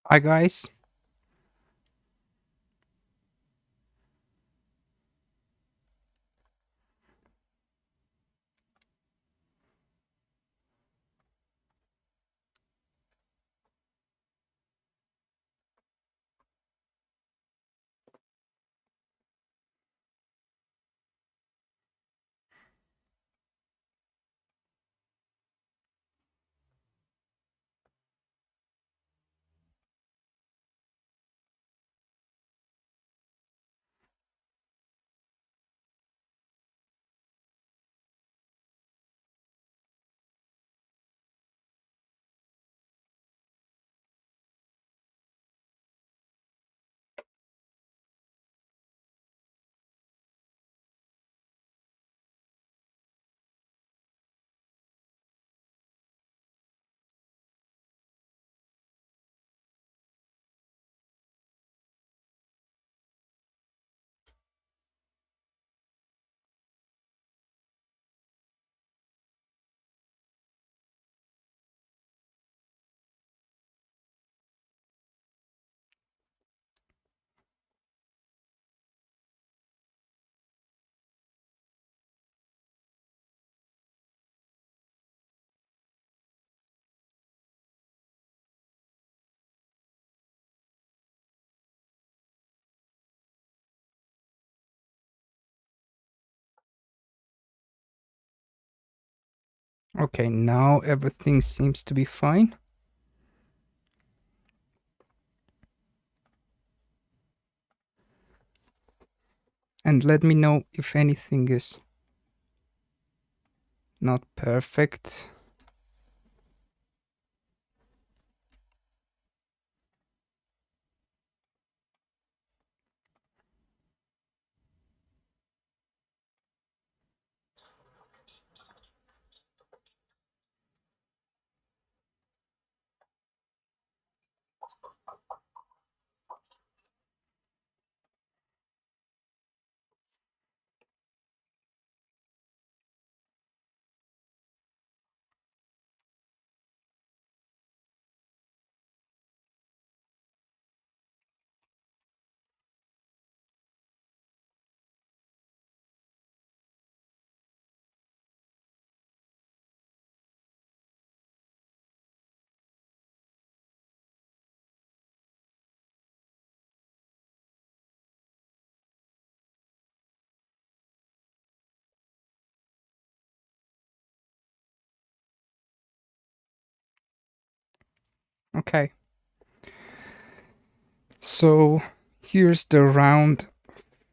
Hi guys. Okay, now everything seems to be fine. And let me know if anything is not perfect. Okay. So here's the round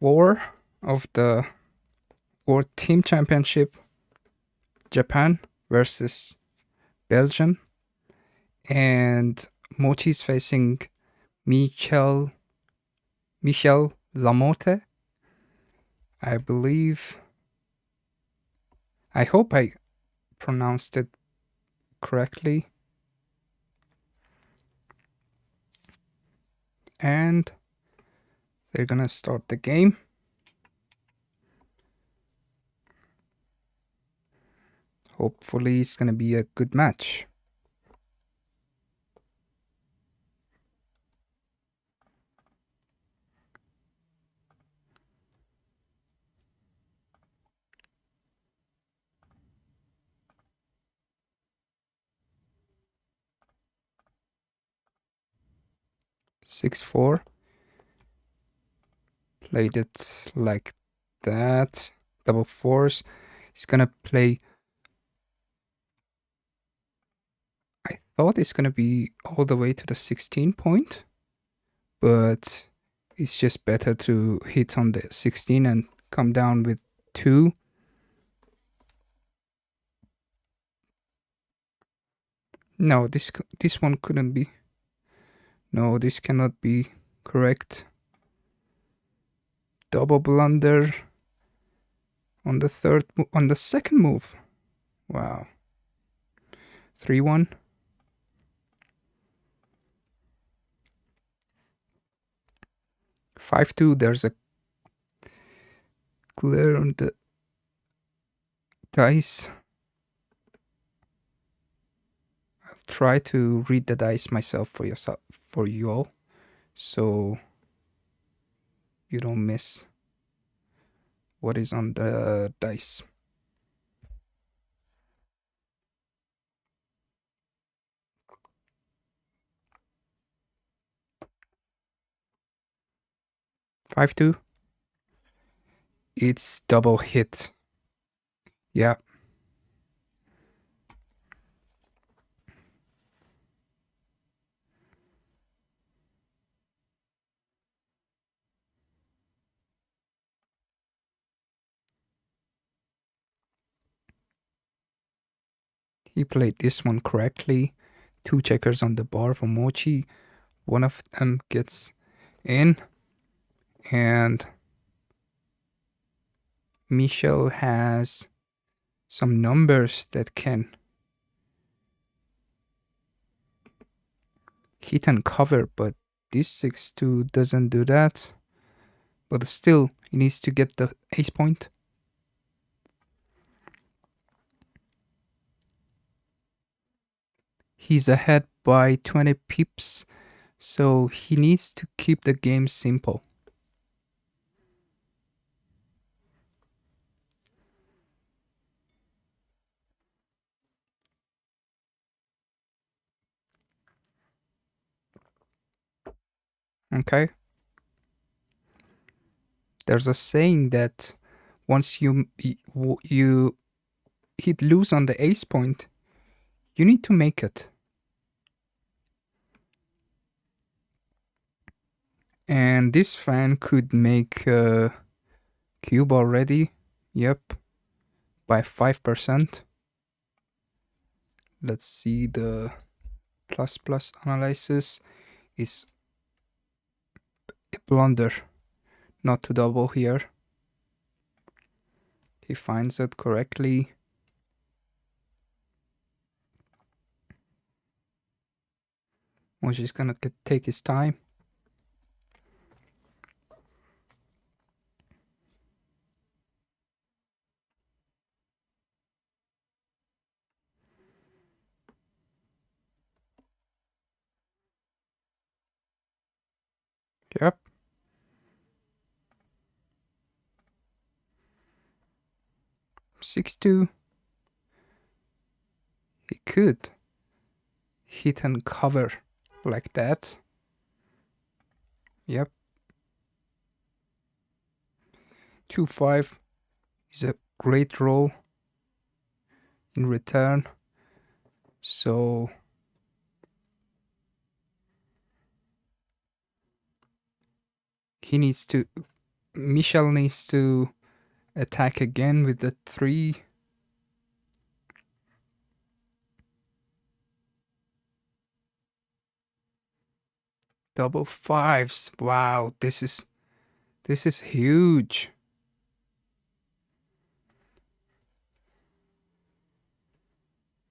4 of the World Team Championship. Japan versus Belgium. And Mochy's facing Michel Lamote. I believe. I hope I pronounced it correctly. And they're gonna start the game. Hopefully it's gonna be a good match. Six four. Played it like that. Double fours. He's gonna play. I thought it's gonna be all the way to the 16 point, but it's just better to hit on the 16 and come down with 2. No, this one couldn't be. No, this cannot be correct. Double blunder on the second move. Wow. 3-1. 5-2. There's a glare on the dice. I'll try to read the dice myself for you all, so you don't miss what is on the dice. Five two. It's double hit. Yeah. He played this one correctly. 2 checkers on the bar for Mochy. One of them gets in, and Michel has some numbers that can hit and cover, but this 6-2 doesn't do that. But still, he needs to get the ace point. He's ahead by 20 pips, so he needs to keep the game simple. Okay? There's a saying that once you hit lose on the ace point, you need to make it. And this fan could make a cube already. Yep. By 5%. Let's see the plus analysis is a blunder. Not to double here. He finds it correctly. Mochy's gonna take his time. Yep. Six two. He could hit and cover like that. Yep. 2-5 is a great roll in return. So Michel needs to attack again with the 3. Double 5s. Wow, this is huge.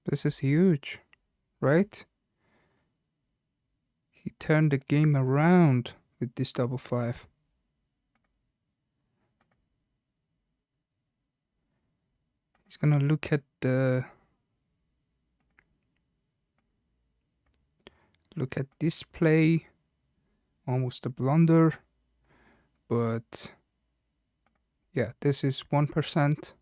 This is huge, right? He turned the game around with this double 5. He's gonna look at this play. Almost a blunder, but yeah, this is 1%.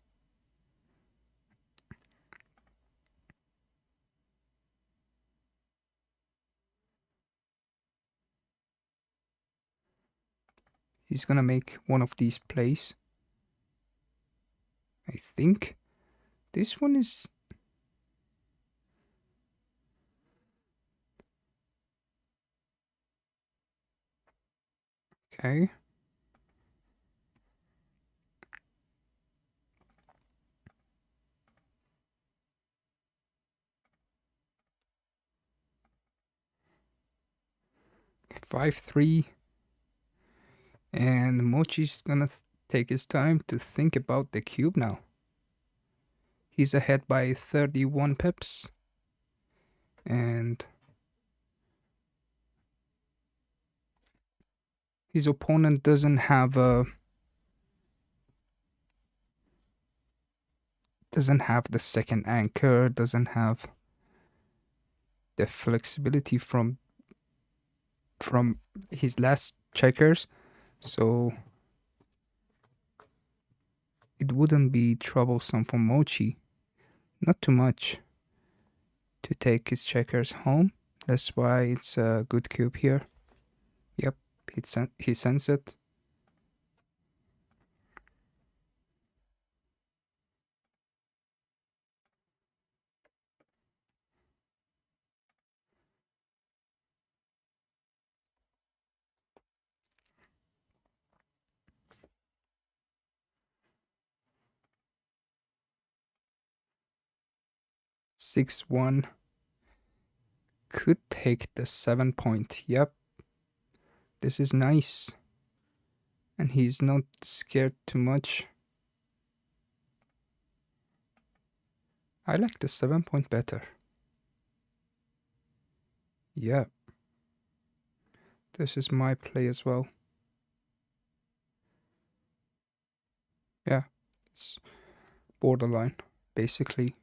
He's gonna make one of these plays. I think this one is... Okay. Five three, and Mochy's gonna take his time to think about the cube now. He's ahead by 31 pips, and his opponent doesn't have the second anchor, doesn't have the flexibility from his last checkers, so it wouldn't be troublesome for Mochy. Not too much to take his checkers home. That's why it's a good cube here. Yep, he sends it. Six one. Could take the 7 point. Yep. This is nice. And he's not scared too much. I like the 7 point better. Yep. This is my play as well. Yeah. It's borderline, basically.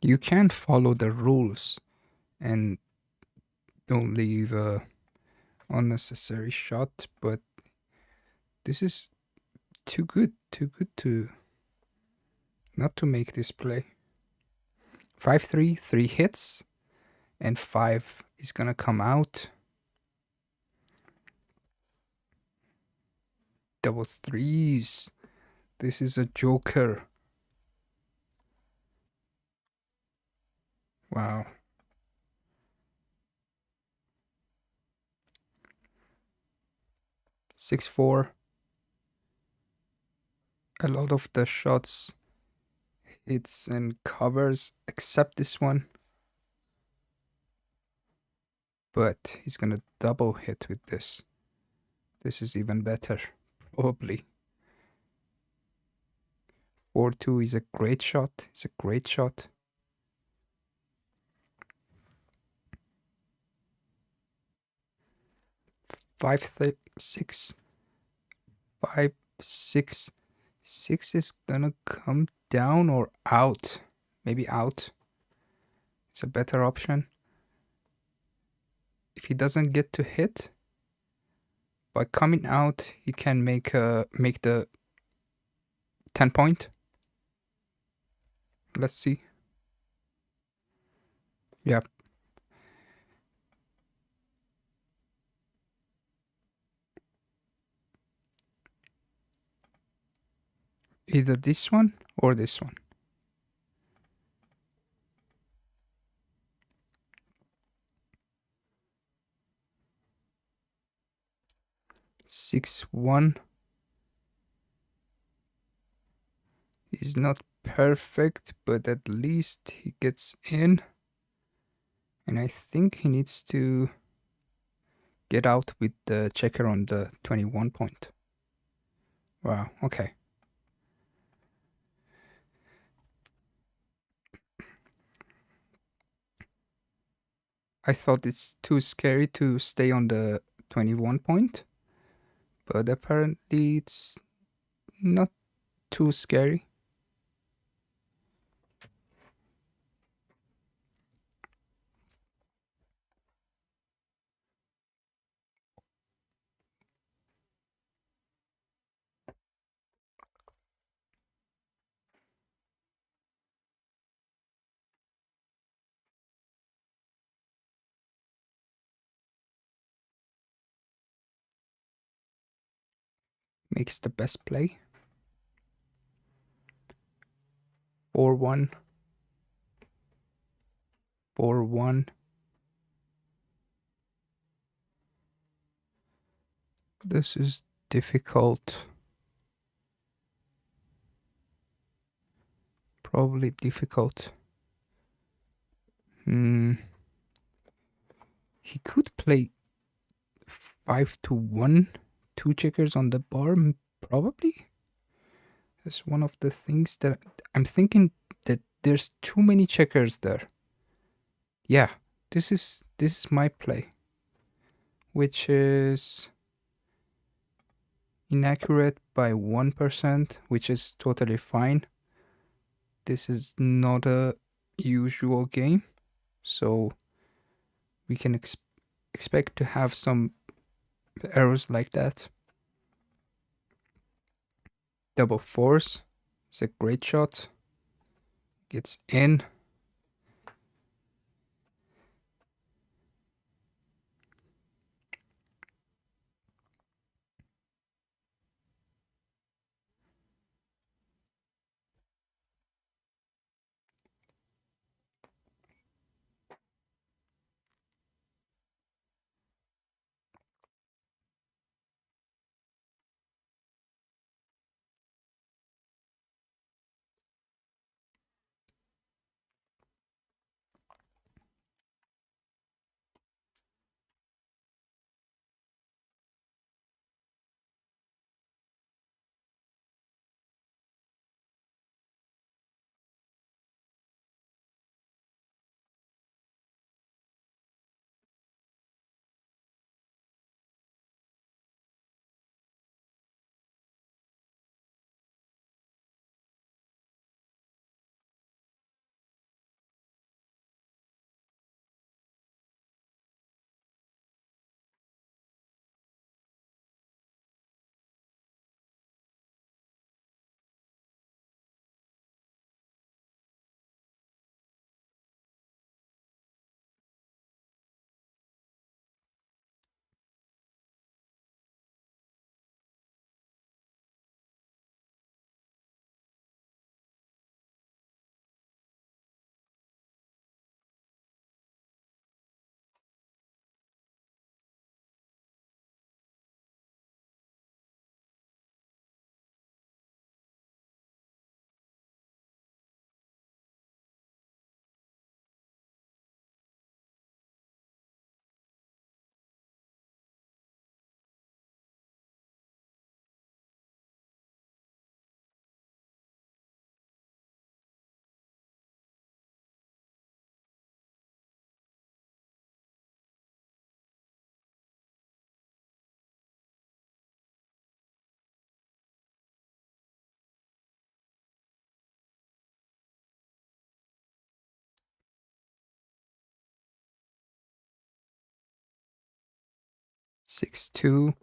You can follow the rules and don't leave a unnecessary shot, but this is too good to not to make this play. 5-3, 3 hits, and 5 is gonna come out. Double threes. This is a joker. Wow. Six four. A lot of the shots hits and covers except this one. But he's gonna double hit with this. This is even better, probably. 4-2 is a great shot. It's a great shot. 5-6. 5-6. 6 is gonna come down or out. Maybe out. It's a better option. If he doesn't get to hit, by coming out, he can make the 10 point. Let's see. Yep. Either this one or this one. Six one is not perfect, but at least he gets in. And I think he needs to get out with the checker on the 21 point. Wow, okay. I thought it's too scary to stay on the 21 point, but apparently it's not too scary. Makes the best play. 4-1. 4-1. This is difficult. Probably difficult. He could play 5-1, 2 checkers on the bar, probably. That's one of the things that I'm thinking that there's too many checkers there. Yeah, this is my play, which is inaccurate by 1%, which is totally fine. This is not a usual game, so we can expect to have some errors like that. Double fours is a great shot. Gets in. Six two.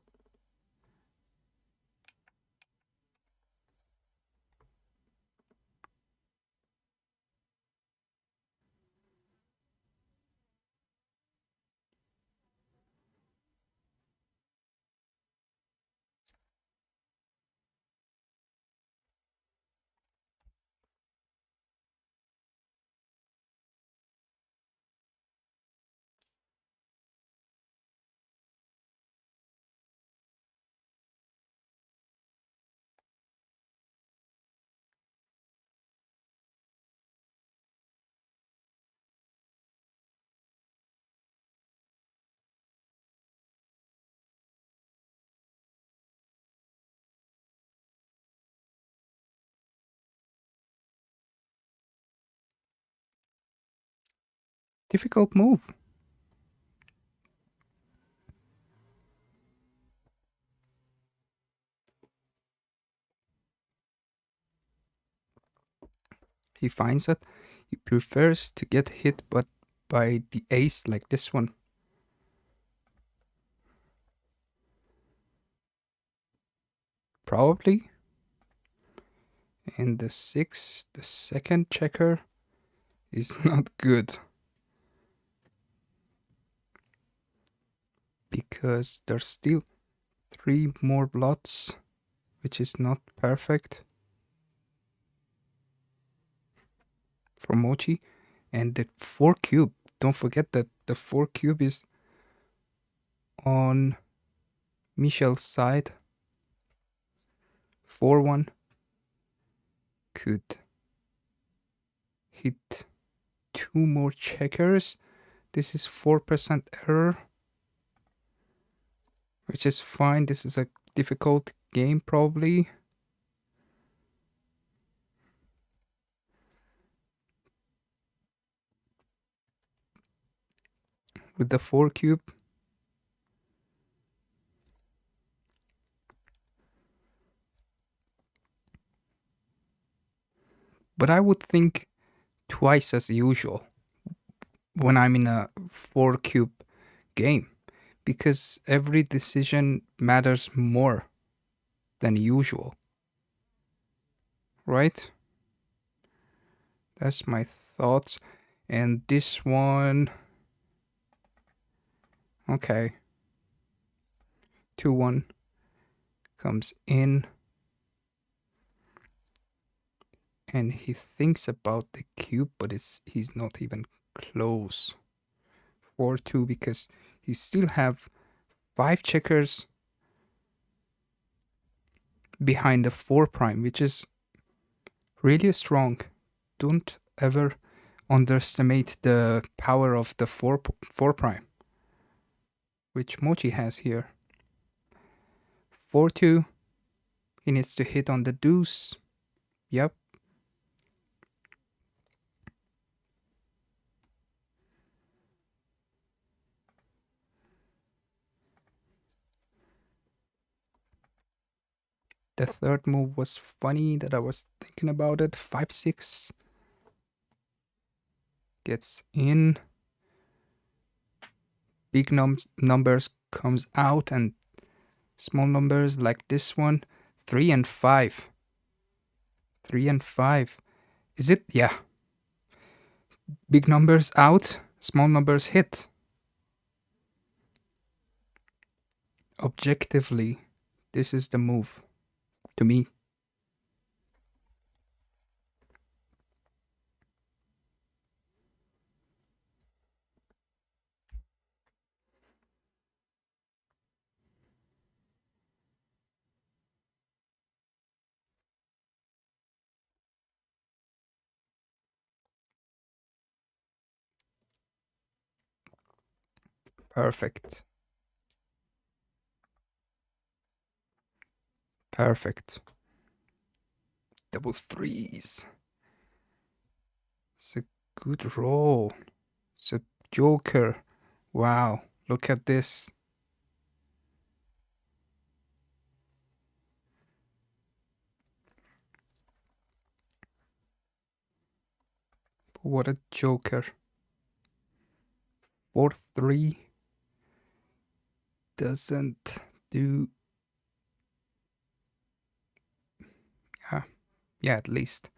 Difficult move. He finds it. He prefers to get hit but by the ace like this one. Probably. And the 6, the second checker, is not good. Because there's still 3 more blots, which is not perfect for Mochy. And the 4 cube, don't forget that the 4 cube is on Michel's side. 4-1 could hit 2 more checkers. This is 4% error, which is fine. This is a difficult game probably. with the 4 cube. But I would think twice as usual when I'm in a 4 cube game, because every decision matters more than usual, right? That's my thoughts. And this one, okay, 2-1 comes in, and he thinks about the cube, but he's not even close. 4-2, because he still have 5 checkers behind the 4 prime, which is really strong. Don't ever underestimate the power of the 4 prime, which Mochy has here. 4-2. He needs to hit on the deuce. Yep. The third move was funny that I was thinking about it. 5-6. Gets in. Big numbers comes out, and small numbers like this one. 3 and 5. 3 and 5. Is it? Yeah. Big numbers out, small numbers hit. Objectively, this is the move to me. Perfect. Perfect. Double threes. It's a good roll. It's a joker. Wow, look at this. What a joker. 4-3 doesn't do. Yeah, at least.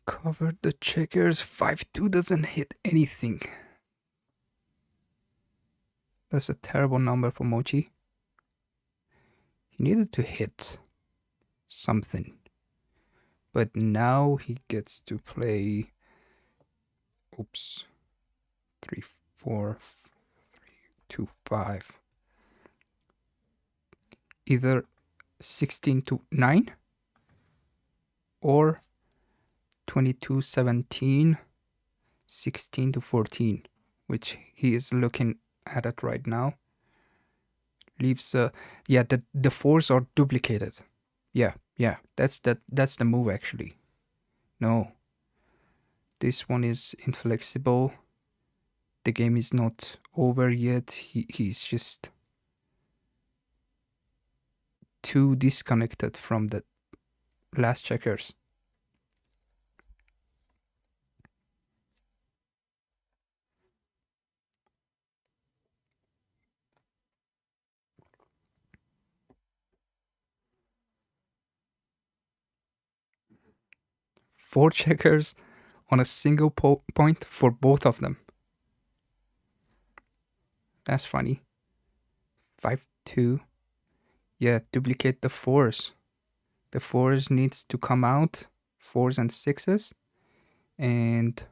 Covered the checkers. 5-2 doesn't hit anything. That's a terrible number for Mochy. He needed to hit something. But now he gets to play. Oops. 3-4, 3-2-5. Either 16-9 or 22-17, 16-14, which he is looking at it right now. Leaves yeah, the fours are duplicated. Yeah, that's the move actually. No. This one is inflexible. The game is not over yet. He's just too disconnected from the last checkers. Four checkers on a single point for both of them. That's funny. 5-2. Yeah, duplicate the fours. The fours needs to come out. Fours and sixes. And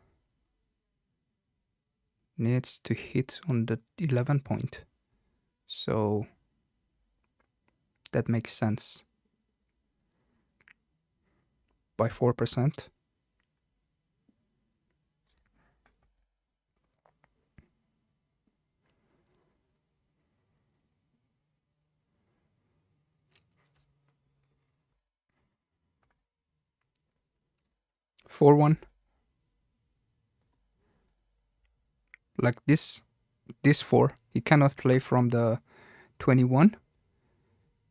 needs to hit on the 11 point. So that makes sense. By 4%. Four one. Like this 4. He cannot play from the 21.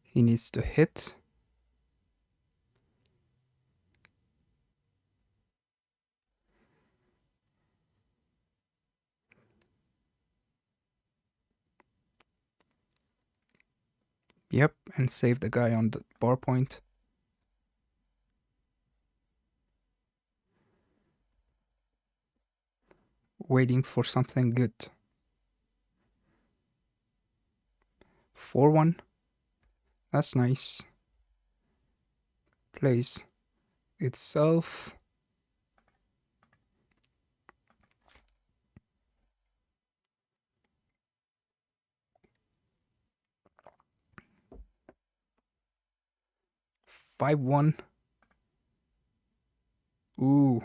He needs to hit. Yep, and save the guy on the bar point. Waiting for something good. 4-1. That's nice. Plays itself. Five one. Ooh.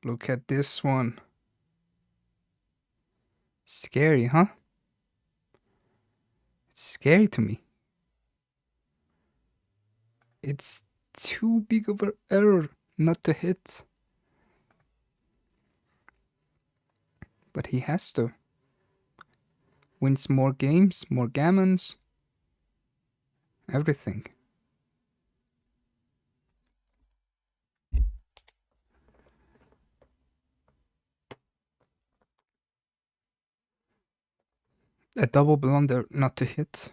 Look at this one. Scary, huh? It's scary to me. It's too big of an error not to hit. But he has to. Wins more games, more gammons. Everything. A double blunder not to hit.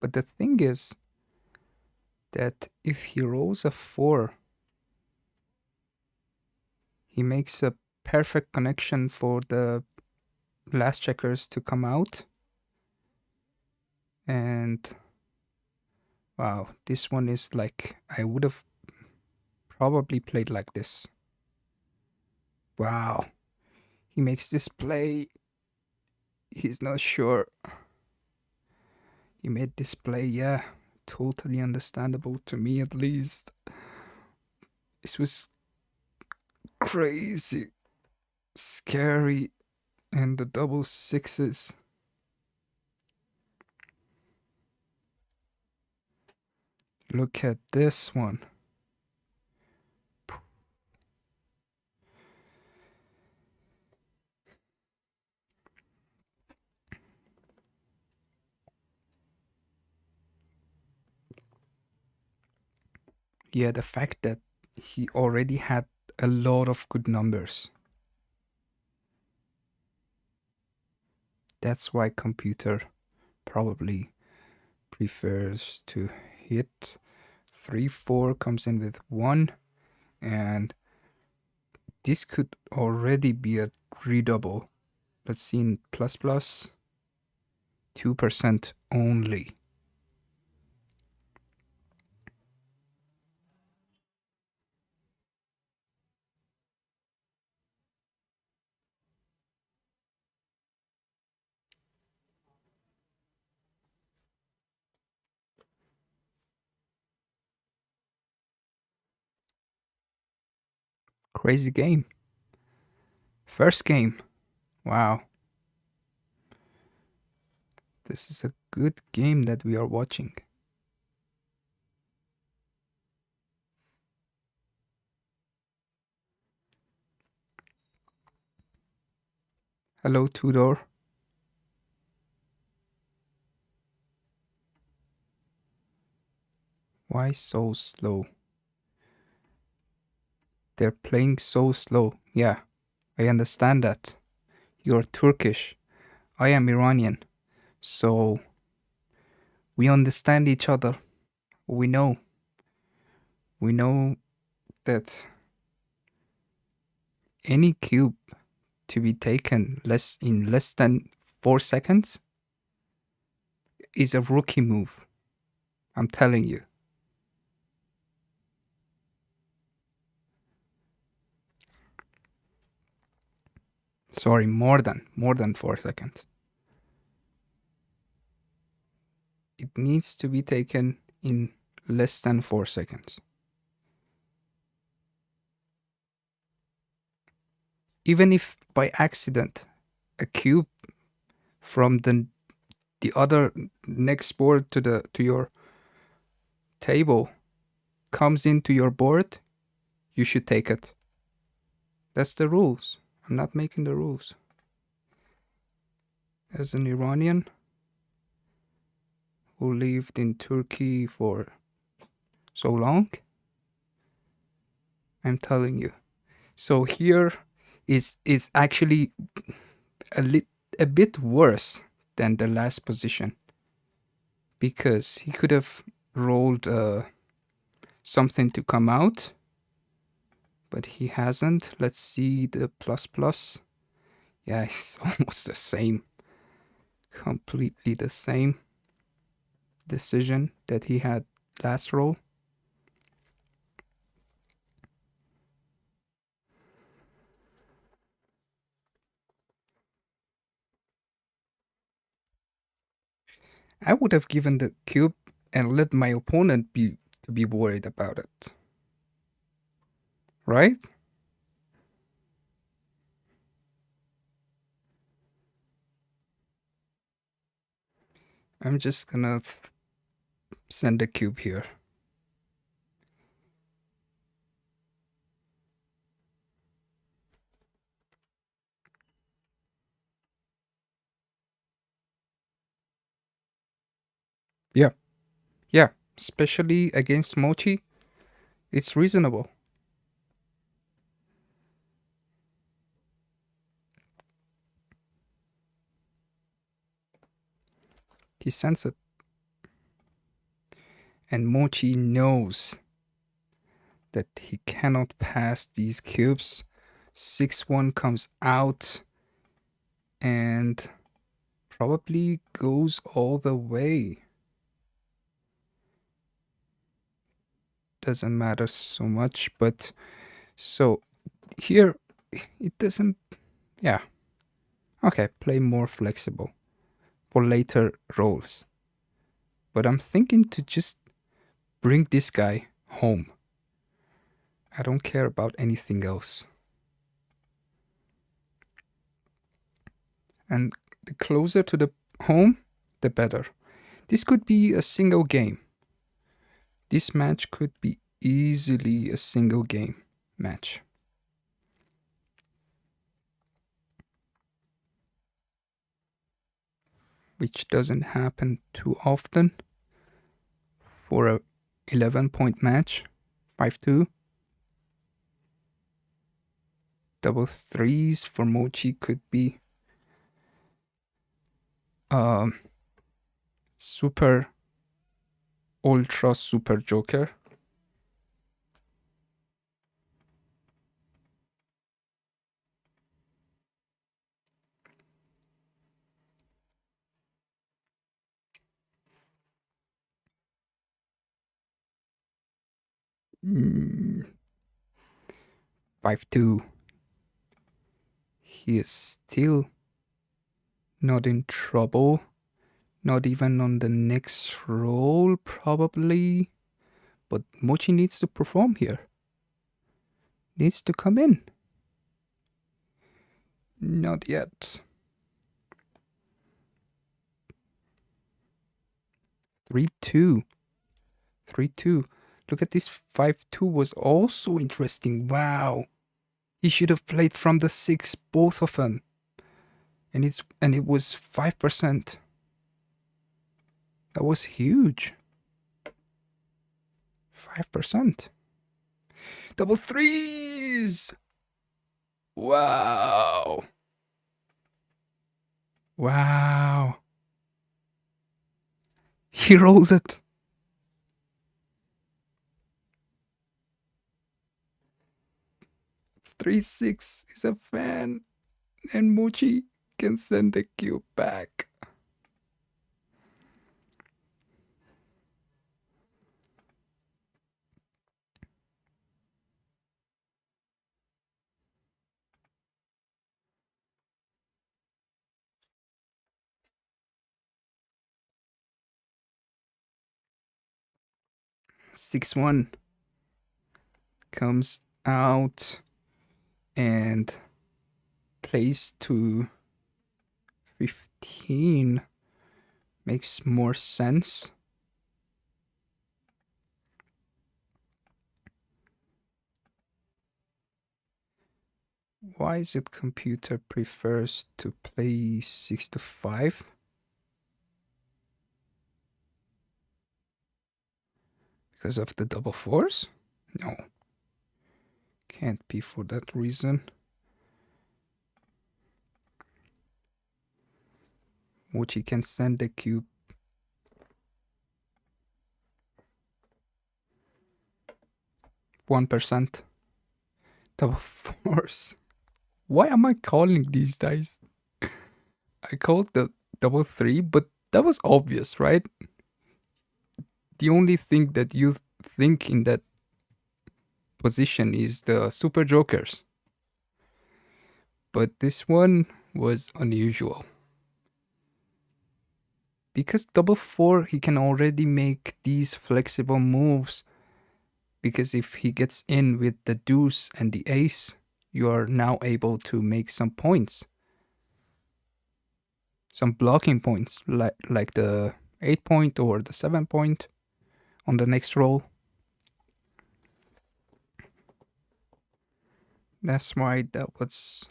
But the thing is that if he rolls a 4, he makes a perfect connection for the last checkers to come out. And wow, this one is like, I would have probably played like this. Wow, he makes this play. He's not sure. He made this play, yeah, totally understandable to me at least. This was crazy, scary, and the double sixes. Look at this one. Yeah, the fact that he already had a lot of good numbers. That's why computer probably prefers to hit. 3-4 comes in with 1, and this could already be a redouble. Let's see in plus plus. 2% only. Crazy game. First game. Wow. This is a good game that we are watching. Hello, Tudor. Why so slow? They're playing so slow. Yeah, I understand that. You're Turkish. I am Iranian. So we understand each other. We know. We know that any cube to be taken in less than 4 seconds is a rookie move. I'm telling you. Sorry, more than 4 seconds. It needs to be taken in less than 4 seconds. Even if by accident a cube from the other next board to your table comes into your board, you should take it. That's the rules. I'm not making the rules. As an Iranian who lived in Turkey for so long, I'm telling you. So here is actually a bit worse than the last position, because he could have rolled something to come out, but he hasn't. Let's see the plus plus. Yeah, it's almost the same. Completely the same decision that he had last roll. I would have given the cube and let my opponent be worried about it. Right? I'm just gonna send the cube here. Yeah. Yeah. Especially against Mochy, it's reasonable. He sends it. And Mochy knows that he cannot pass these cubes. 6-1 comes out and probably goes all the way. Doesn't matter so much, but so here it doesn't. Yeah. Okay, play more flexible for later rolls. But I'm thinking to just bring this guy home. I don't care about anything else. And the closer to the home, the better. This could be a single game. This match could be easily a single game match. Which doesn't happen too often for a 11-point match. 5-2. Double threes for Mochy could be super ultra super joker. Mm. 5-2. He is still not in trouble. Not even on the next roll, probably. But Mochy needs to perform here. Needs to come in. Not yet. 3-2. 3-2. Look at this 5-2 was also interesting. Wow. He should have played from the 6, both of them. And it was 5%. That was huge. 5%. Double threes! Wow. Wow. He rolled it. 3-6 is a fan, and Mochy can send the cube back. Six one comes out and plays to 15 makes more sense. Why is it computer prefers to play 6 to 5? Because of the double fours? No. Can't be for that reason. Mochy can send the cube. %. Double fours. Why am I calling these dice? I called the double 3, but that was obvious, right? The only thing that you think in that position is the super jokers. But this one was unusual. Because double 4, he can already make these flexible moves. Because if he gets in with the deuce and the ace, you are now able to make some points. Some blocking points, like the 8 point or the 7 point on the next roll. That's why that was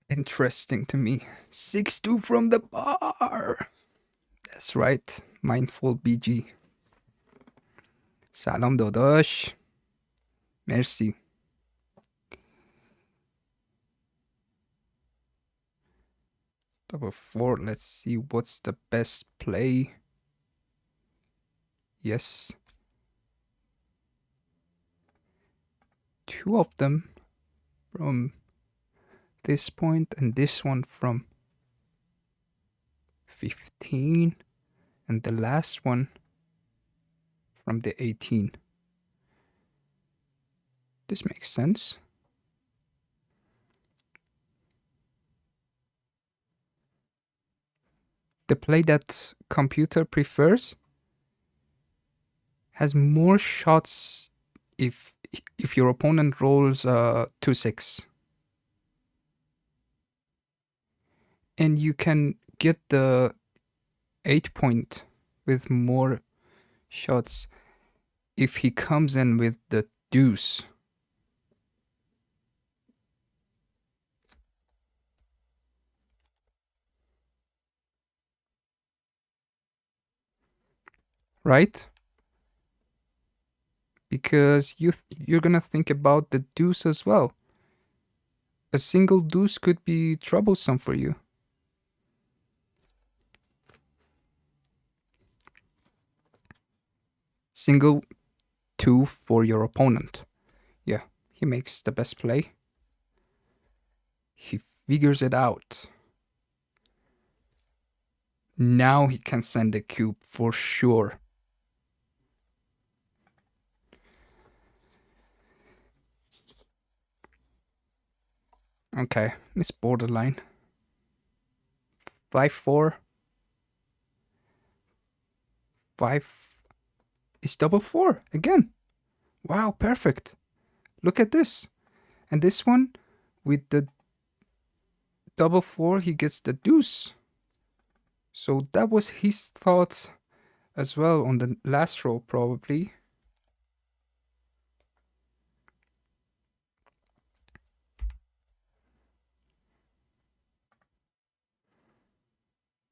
interesting to me. 6-2 from the bar. That's right, mindful BG. سلام داداش. مرسی. Double 4, let's see what's the best play. Yes. 2 of them from this point and this one from 15 and the last one from the 18. This makes sense. The play that computer prefers has more shots if your opponent rolls 2-6. And you can get the 8 point with more shots if he comes in with the deuce. Right? Because you're gonna think about the deuce as well. A single deuce could be troublesome for you. Single 2 for your opponent. Yeah, he makes the best play. He figures it out. Now he can send a cube for sure. Okay, it's borderline. 5-4. 5 is double 4 again. Wow, perfect. Look at this. And this one, with the double 4, he gets the deuce. So that was his thoughts as well on the last row, probably.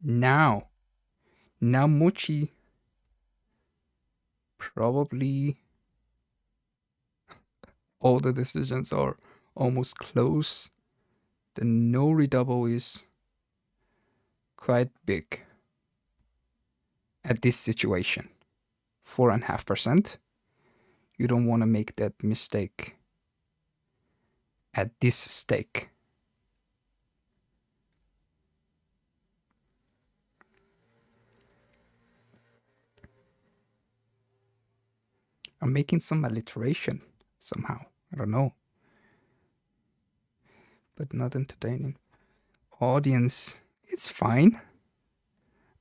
Now Mochy probably all the decisions are almost close. The no redouble is quite big at this situation. 4.5%. You don't want to make that mistake at this stake. I'm making some alliteration somehow. I don't know. But not entertaining. Audience, it's fine.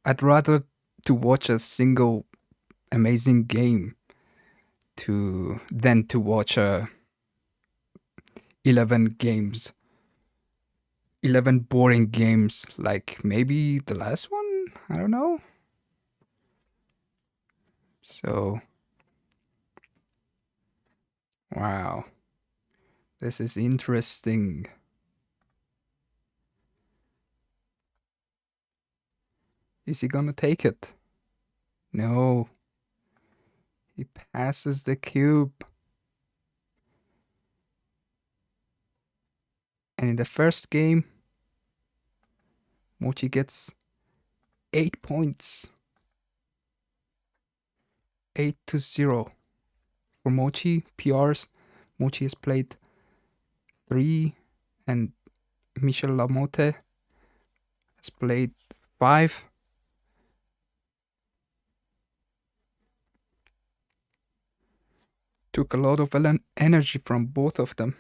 I'd rather to watch a single amazing game than to watch 11 games, 11 boring games, like maybe the last one. I don't know. So, wow, this is interesting. Is he gonna take it? No. He passes the cube. And in the first game, Mochy gets 8 points. 8-0 for Mochy. PRs. Mochy has played 3, and Michel Lamote has played 5. Took a lot of energy from both of them.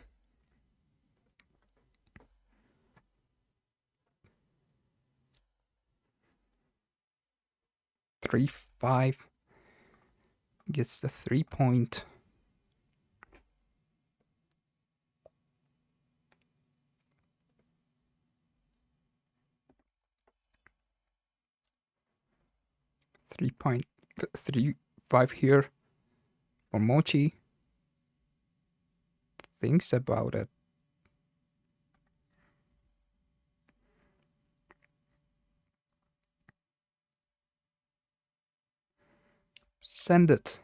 Three, 5. Gets the 3 point. Three point, 3-5 here for Mochy. Thinks about it. Send it.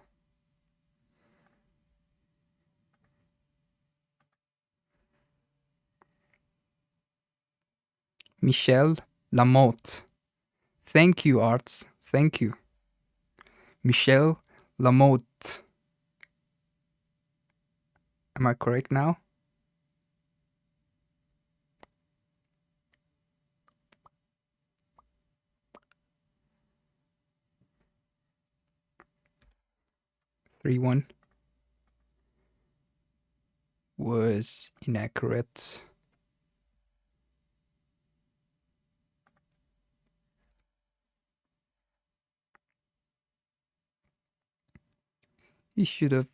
Michel Lamote. Thank you, Arts. Thank you. Michel Lamote. Am I correct now? Three one was inaccurate. He should have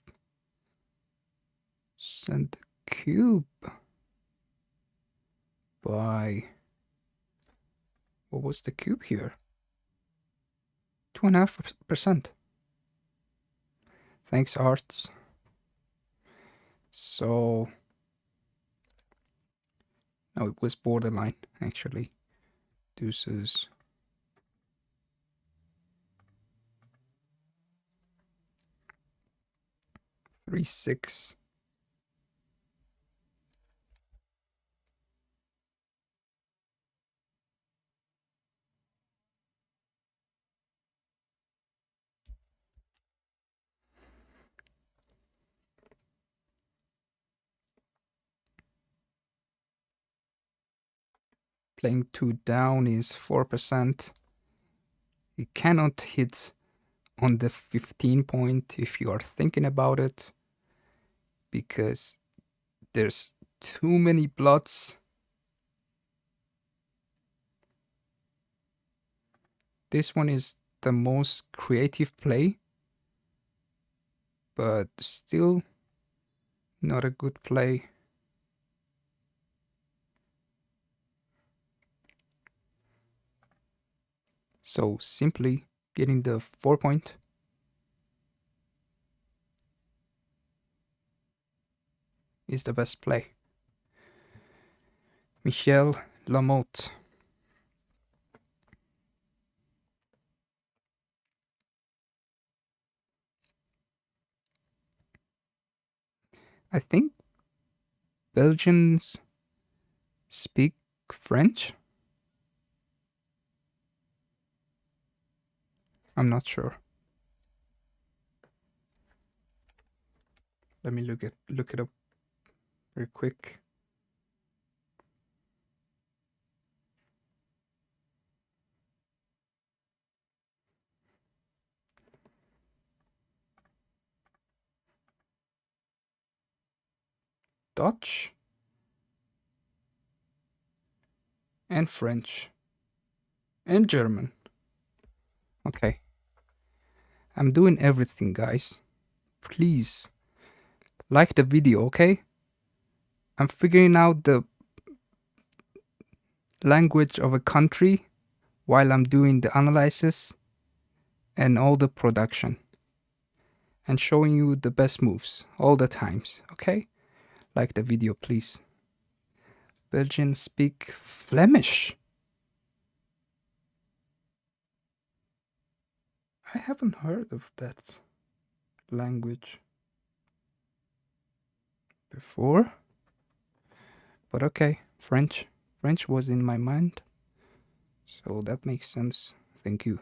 sent the cube by... What was the cube here? 2.5%. Thanks, Arts. So... No, it was borderline, actually. Deuces. Three, 6. Playing 2 down is 4%. You cannot hit on the 15 point if you are thinking about it, because there's too many blots. This one is the most creative play, but still not a good play. So simply getting the 4 point is the best play. Michel Lamote. I think Belgians speak French. I'm not sure. Let me look it up very quick. Dutch and French and German. Okay. I'm doing everything, guys. please like the video, okay? I'm figuring out the language of a country while I'm doing the analysis and all the production and showing you the best moves all the times, okay? Like the video, please. Belgians speak Flemish. I haven't heard of that language before. But okay, French. French was in my mind. So that makes sense. Thank you.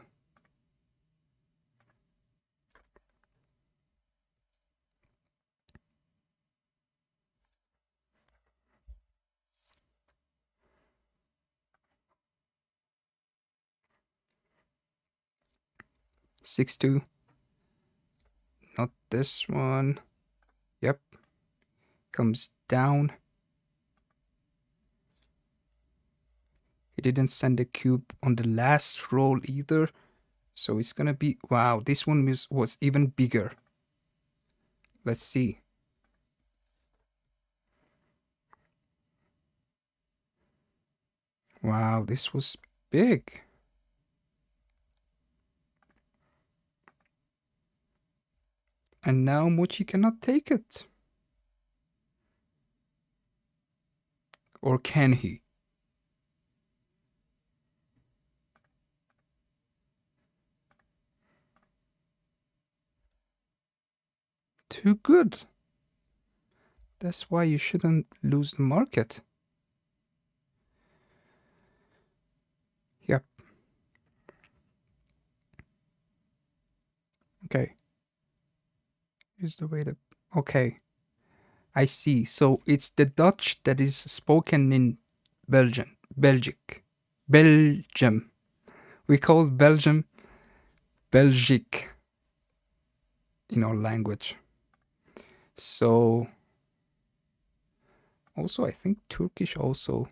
Six two. Not this one. Yep. Comes down. He didn't send a cube on the last roll either. So it's gonna be... Wow, this one was even bigger. Let's see. Wow, this was big. And now Mochy cannot take it. Or can he? Too good. That's why you shouldn't lose the market. Yep. Okay. Here's the way to... Okay. I see. So it's the Dutch that is spoken in Belgium. Belgium. We call Belgium Belgique in our language. So also I think Turkish also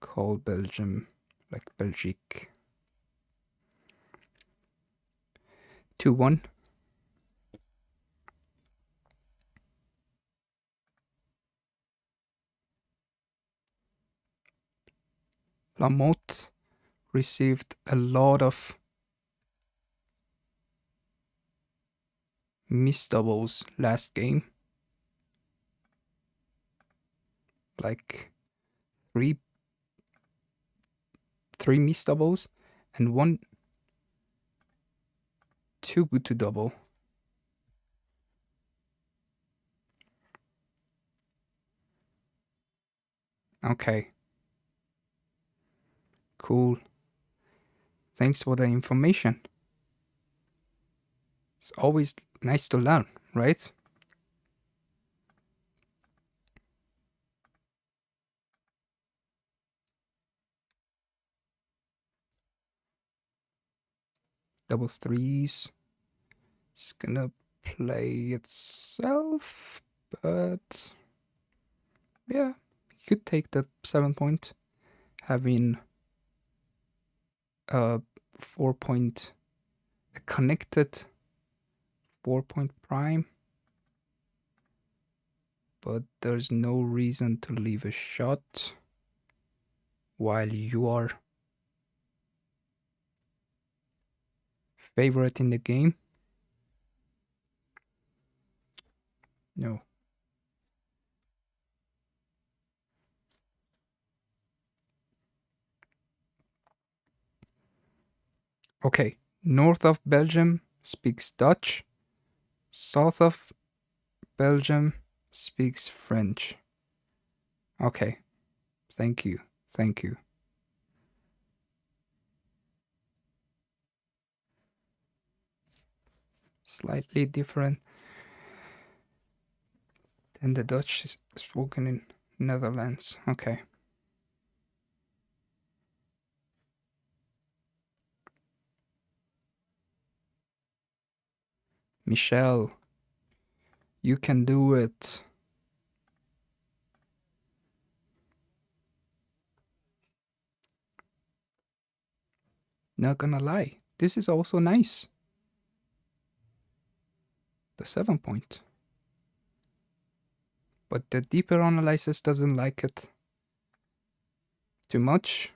call Belgium like Belgique. 2-1. Lamote received a lot of missed doubles last game. Like three missed doubles and one too good to double. Okay. Cool. Thanks for the information. It's always nice to learn, right? Double threes. It's gonna play itself, but yeah, you could take the 7 point, having a 4 point, a connected 4 point prime, but there's no reason to leave a shot while you are favorite in the game. No. Okay, north of Belgium speaks Dutch. South of Belgium speaks French. Okay, thank you, thank you. Slightly different than the Dutch is spoken in Netherlands. Okay. Michel, you can do it. Not gonna lie, this is also nice. the 7 point. But the deeper analysis doesn't like it too much.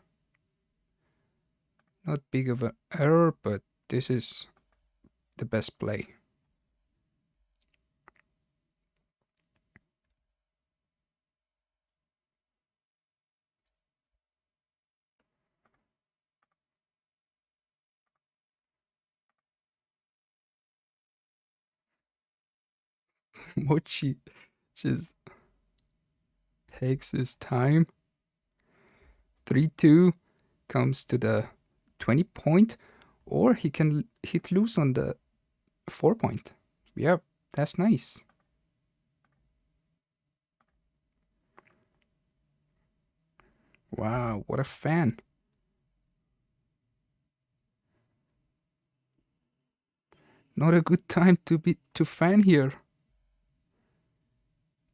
Not big of an error, but this is the best play. Mochy just takes his time. 3-2 comes to the 20 point, or he can hit loose on the 4 point. Yep, that's nice. Wow, what a fan. Not a good time to fan here.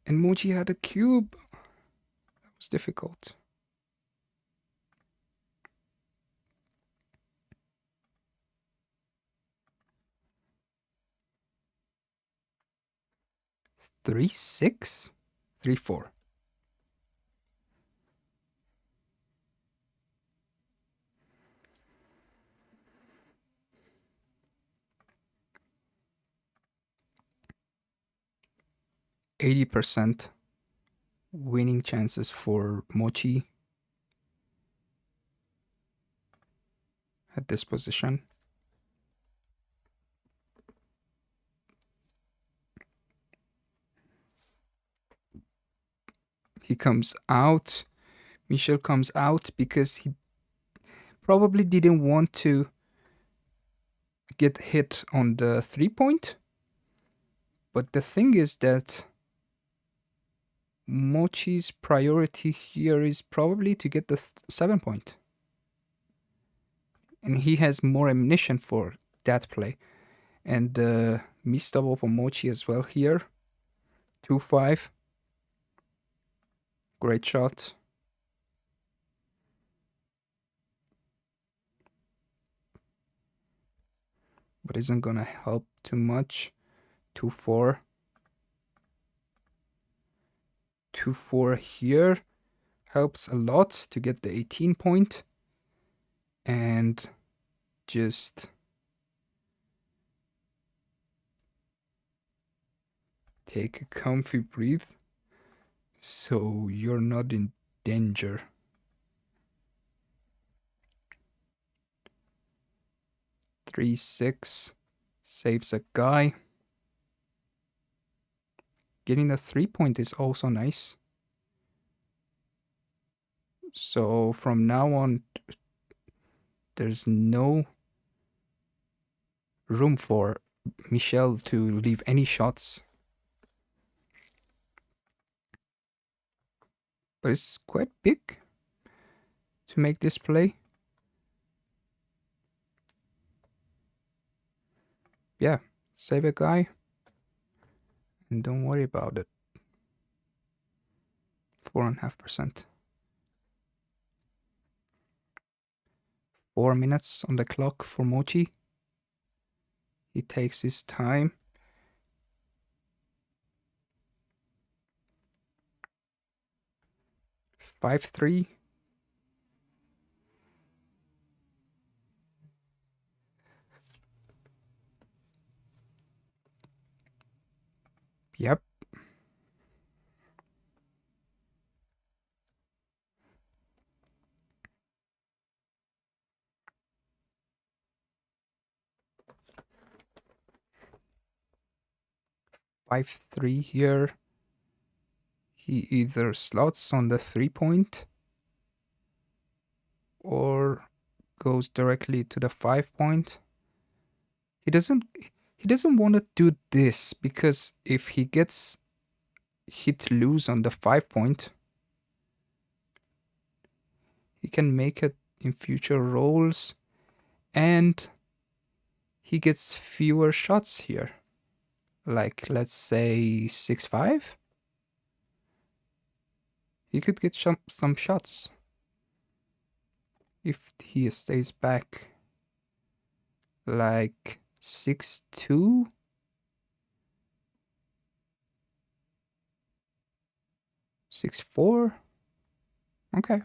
And Mochy had a cube. That was difficult. Three, 6, 3, 4. %80 winning chances for Mochy at this position. He comes out. Michel comes out because he probably didn't want to get hit on the 3 point. But the thing is that Mochy's priority here is probably to get the 7 point. And he has more ammunition for that play. And miss double for Mochy as well here. 2-5. Great shot. But isn't gonna help too much. 2-4. 2-4 here helps a lot to get the 18 point. And just take a comfy breath so you're not in danger. Three, 6 saves a guy. Getting the 3 point is also nice. So from now on, there's no room for Michel to leave any shots. But it's quite big to make this play. Yeah, save a guy and don't worry about it. 4.5%. 4 minutes on the clock for Mochy. He takes his time. Five, 3. Yep. Five, 3 here. He either slots on the 3 point or goes directly to the 5 point. He doesn't want to do this because if he gets hit loose on the 5 point, he can make it in future rolls and he gets fewer shots here. Like, let's say 6-5. He could get some shots if he stays back. Like 6-2. 6-4. Okay.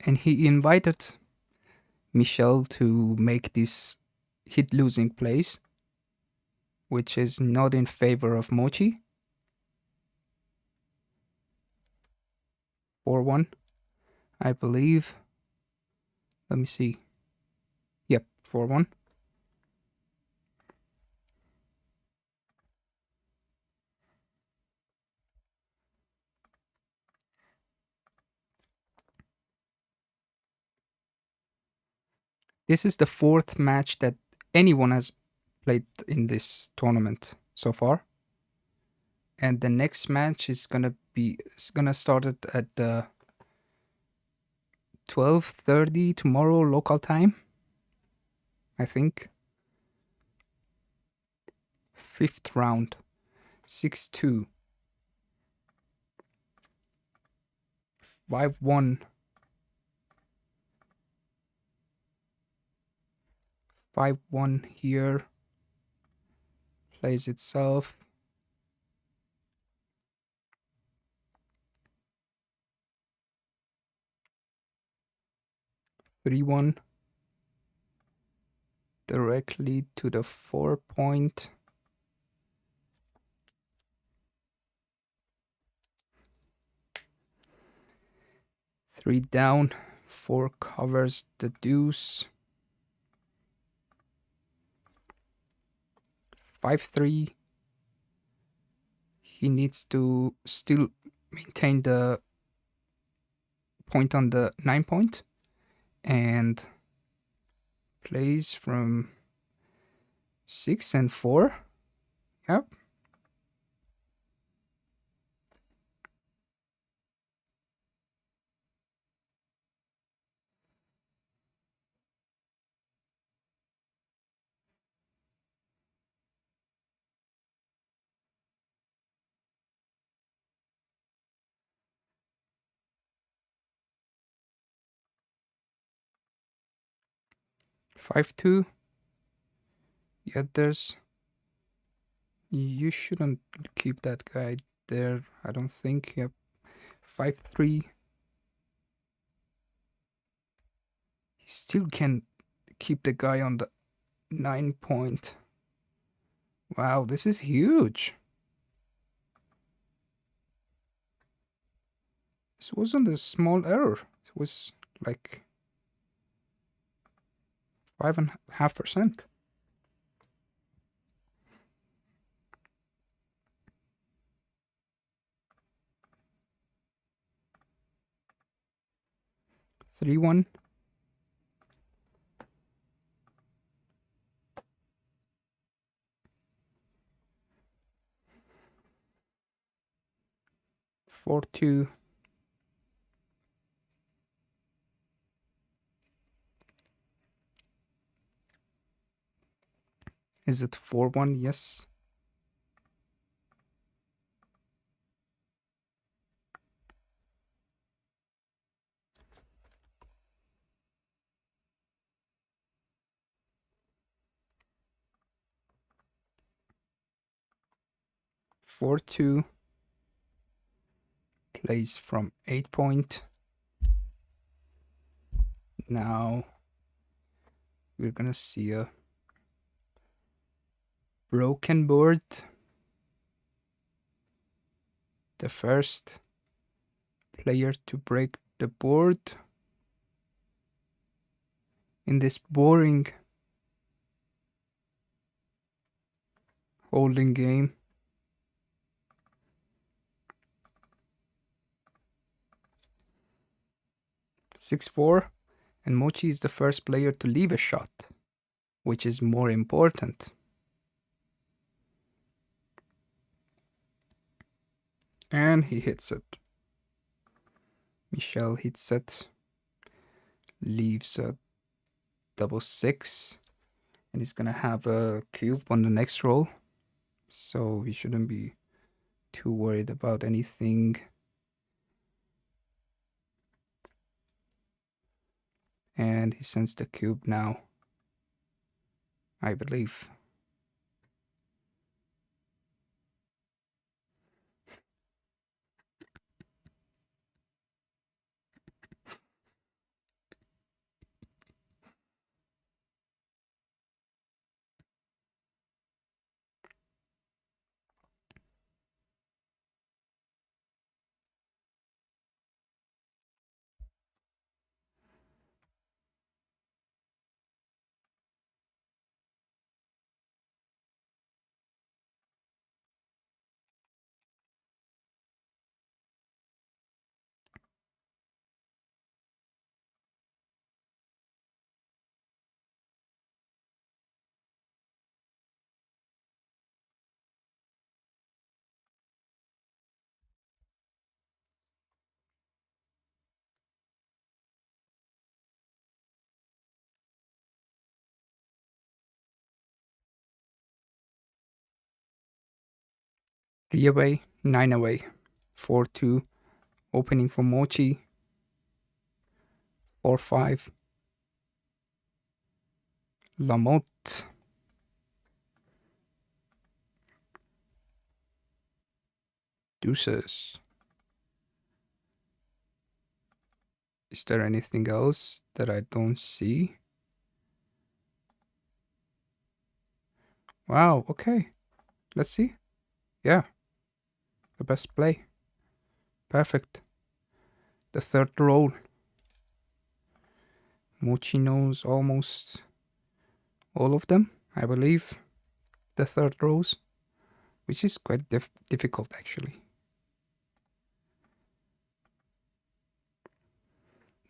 And he invited Michel to make this hit losing plays, which is not in favor of Mochy. 4-1, I believe. Let me see. Yep, 4-1. This is the fourth match that anyone has played in this tournament so far. And the next match is gonna start at 12:30 tomorrow local time, I think. 5th round, 6-2, 5-1, 5-1 here. Plays itself. 3-1. Directly to the 4-point. Three down, 4 covers the deuce. 5-3. He needs to still maintain the point on the 9-point and plays from 6 and 4. Yep. Five two. Yeah, you shouldn't keep that guy there, I don't think. Yep. 5-3. He still can keep the guy on the 9-point. Wow, this is huge. This wasn't a small error. It was like 5.5%. 3-1. 4-2. Is it 4-1? Yes. 4-2. Plays from 8-point. Now we're gonna see a broken board. The first player to break the board in this boring holding game. Six four, and Mochy is the first player to leave a shot, which is more important. And he hits it. Michel hits it, leaves a double 6, and he's gonna have a cube on the next roll, so he shouldn't be too worried about anything. And he sends the cube now, I believe. Three away, 9 away. 4-2. Opening for Mochy. 4-5. Lamote. Deuces. Is there anything else that I don't see? Wow, okay. Let's see. Yeah. The best play. Perfect. The third roll. Mochy knows almost all of them, I believe. The third rows, which is quite difficult actually.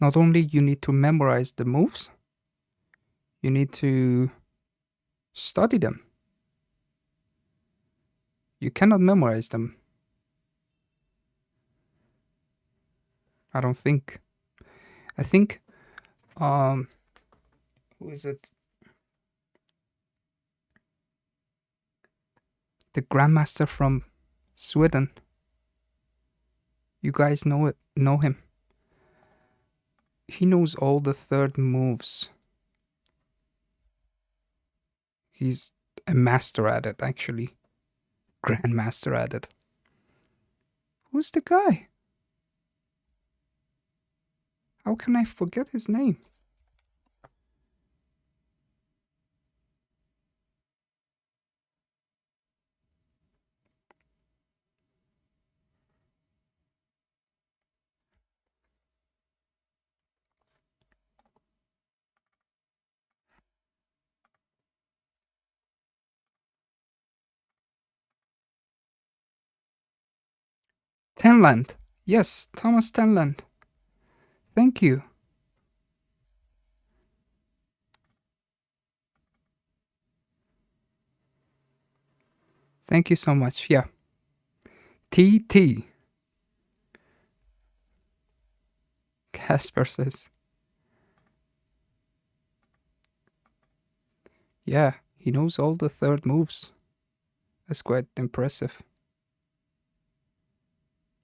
Not only you need to memorize the moves, you need to study them. You cannot memorize them. I don't think. I think, who is it? The Grandmaster from Sweden. You guys know him. He knows all the third moves. He's a master at it, actually. Grandmaster at it. Who's the guy? How can I forget his name? Tenland. Yes, Thomas Tenland. Thank you. Thank you so much. Yeah. TT. Casper says. Yeah, he knows all the third moves. That's quite impressive.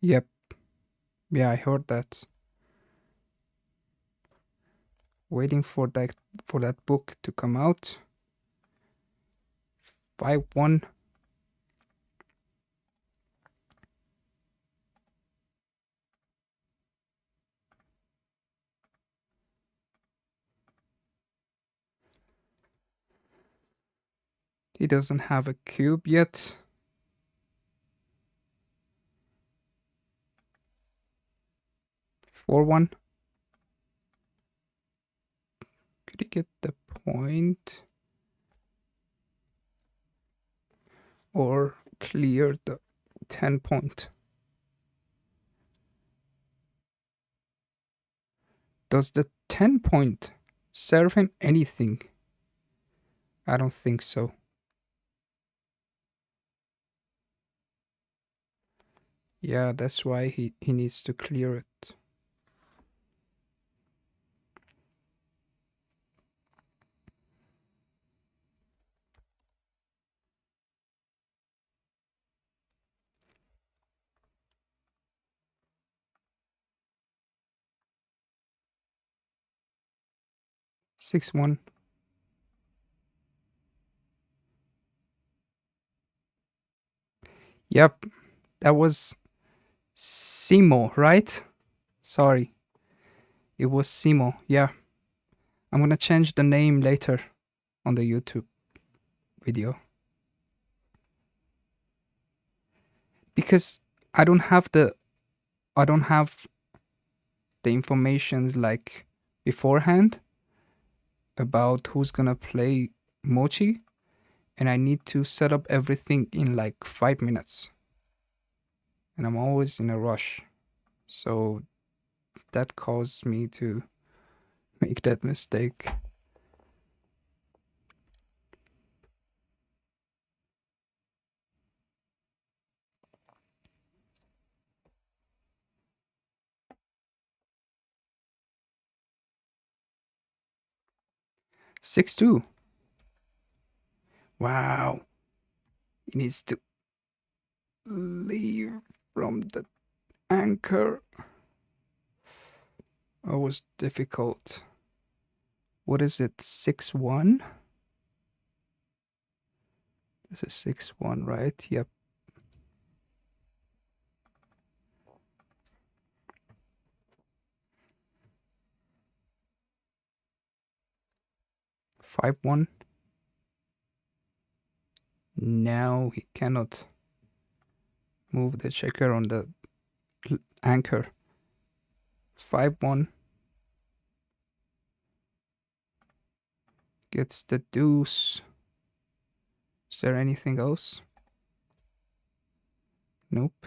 Yep. Yeah, I heard that. Waiting for that book to come out. 5-1. He doesn't have a cube yet. For one. Could he get the point? Or clear the 10 point? Does the 10 point serve him anything? I don't think so. Yeah, that's why he needs to clear it. 6-1. Yep, that was Simo, right? Sorry, it was Simo. Yeah, I'm gonna change the name later on the YouTube video because I don't have the informations like beforehand about who's gonna play Mochy, and I need to set up everything in like 5 minutes, and I'm always in a rush, so that caused me to make that mistake. Six two. Wow. He needs to leave from the anchor. It was difficult. What is it? 6-1? This is 6-1, right? Yep. Five one. Now he cannot move the checker on the anchor. 5-1. Gets the deuce. Is there anything else? Nope.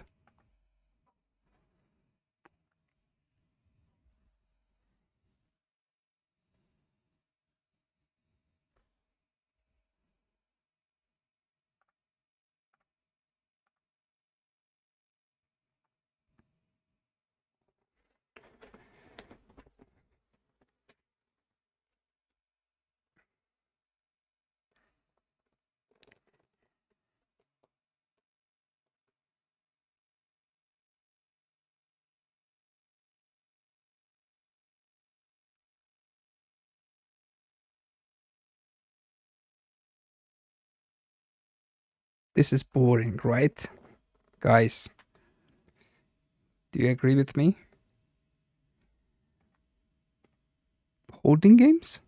This is boring, right? Guys, do you agree with me? Holding games?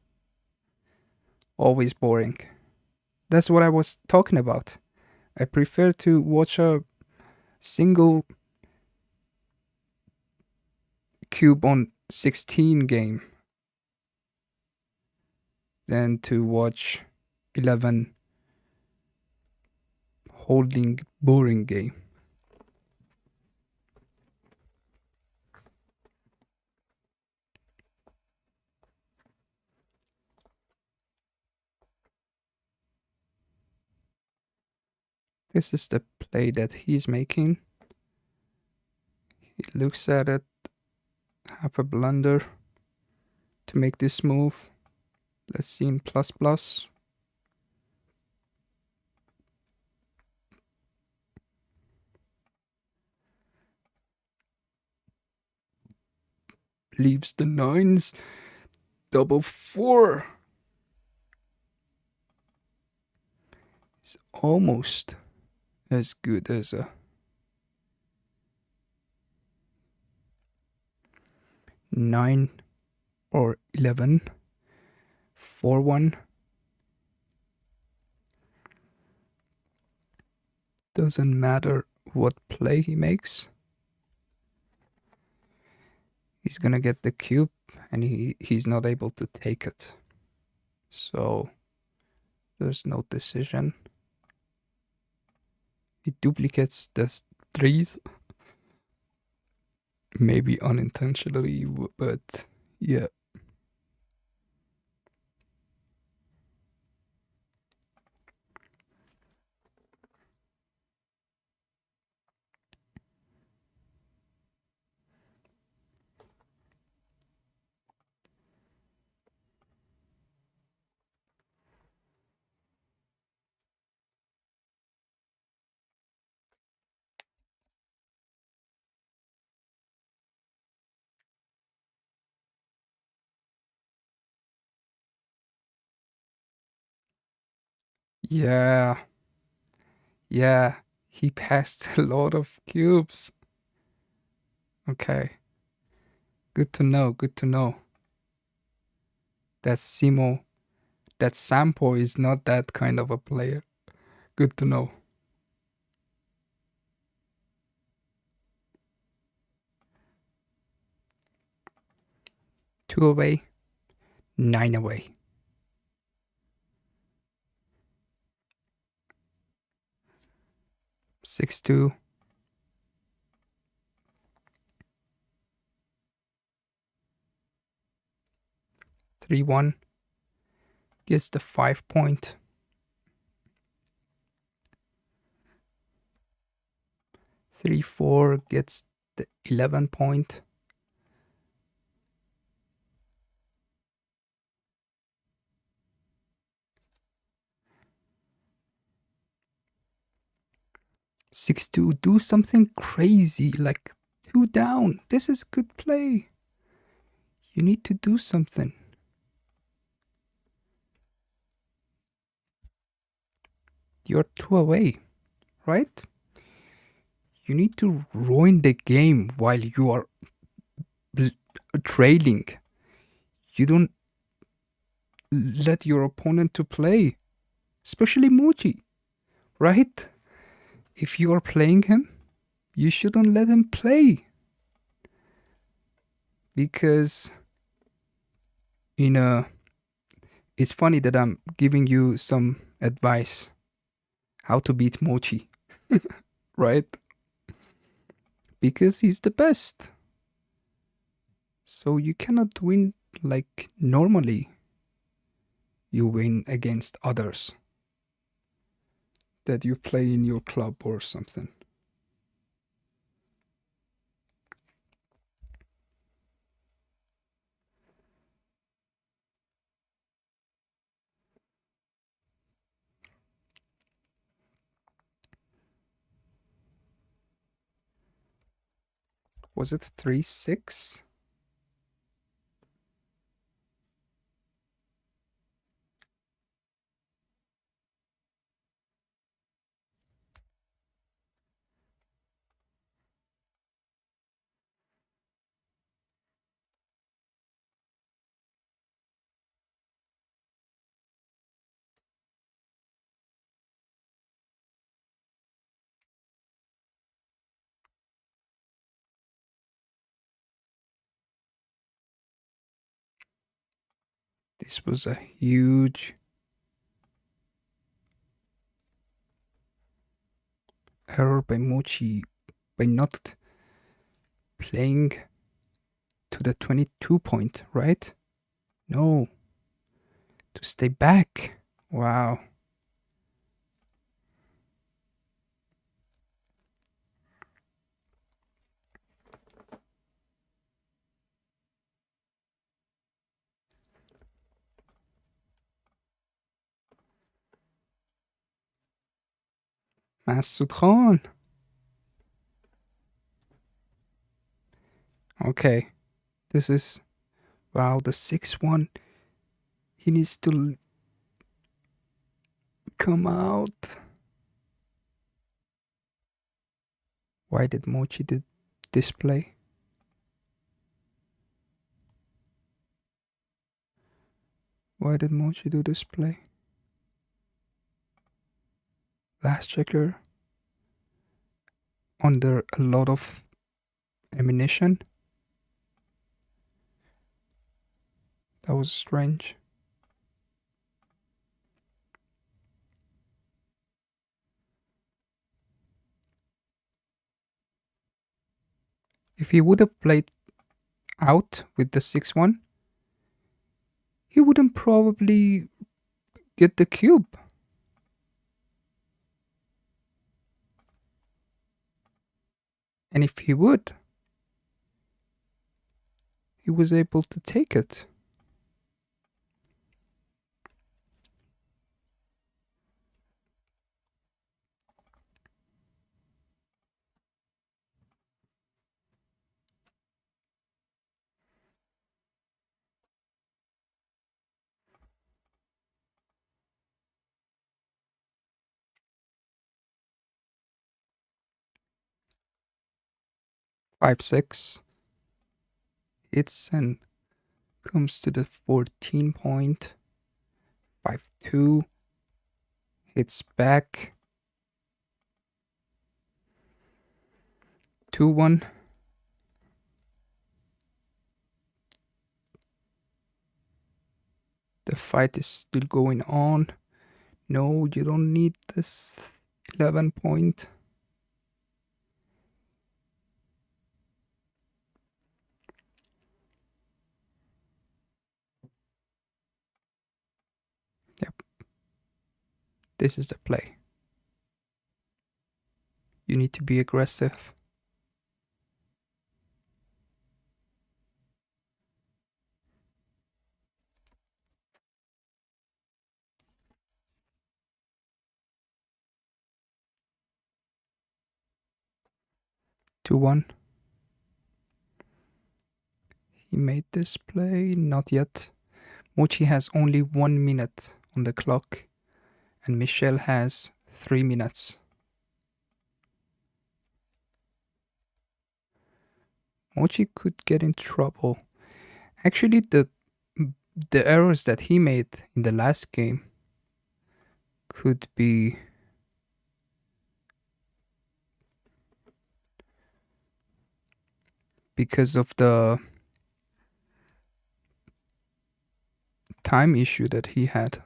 Always boring. That's what I was talking about. I prefer to watch a single cube on 16 game than to watch 11 holding boring game. This is the play that he's making. He looks at it, have a blunder to make this move. Let's see in plus plus. Leaves the nines. Double four. It's almost as good as a 9 or 11. 4-1. Doesn't matter what play he makes. He's gonna get the cube and he's not able to take it. So there's no decision. He duplicates the threes. Maybe unintentionally, but yeah. Yeah, yeah. He passed a lot of cubes. Okay. Good to know. Good to know. That Simo, that Sampo is not that kind of a player. Good to know. 2 away, 9 away. 6-2. 3-1. Gets the 5 point. 3-4 gets the 11 point. 6-2. Do something crazy, like 2 down. This is good play. You need to do something. You're 2 away, right? You need to ruin the game while you are trailing. You don't let your opponent to play, especially Mochy, right? If you are playing him, you shouldn't let him play, because it's funny that I'm giving you some advice how to beat Mochy, right? Because he's the best. So you cannot win like normally you win against others that you play in your club or something. Was it 3-6? This was a huge error by Mochy by not playing to the 22 point, right? No, to stay back. Wow. Masoud Khan. Okay, this is, wow, the 6-1. He needs to come out. Why did Mochy did this play? Why did Mochy do this play? Last checker under a lot of ammunition. That was strange. If he would have played out with the 6-1, he wouldn't probably get the cube. And if he would, he was able to take it. 5-6. Hits and comes to the 14 point. 5-2. Hits back. 2-1. The fight is still going on. No, you don't need this 11 point. Yep. This is the play. You need to be aggressive. Two one. He made this play, not yet. Mochy has only 1 minute on the clock, and Michel has 3 minutes. Mochy could get in trouble. Actually, the errors that he made in the last game could be because of the time issue that he had.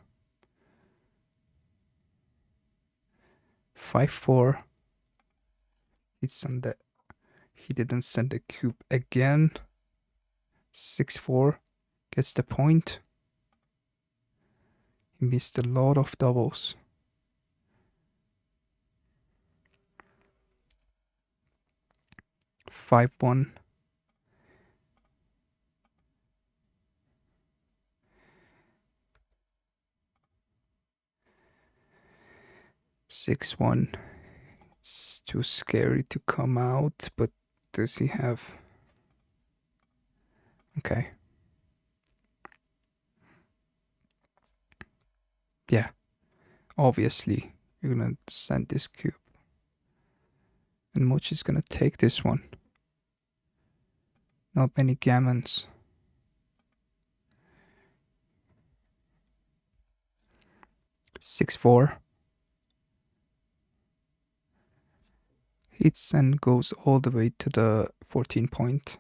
5-4. It's on the... He didn't send the cube again. 6-4. Gets the point. He missed a lot of doubles. Five one. Six one. It's too scary to come out, but does he have... Okay. Yeah. Obviously, you're gonna send this cube. And Mochy is gonna take this one. Not many gammons. 6-4. Hits and goes all the way to the 14 point.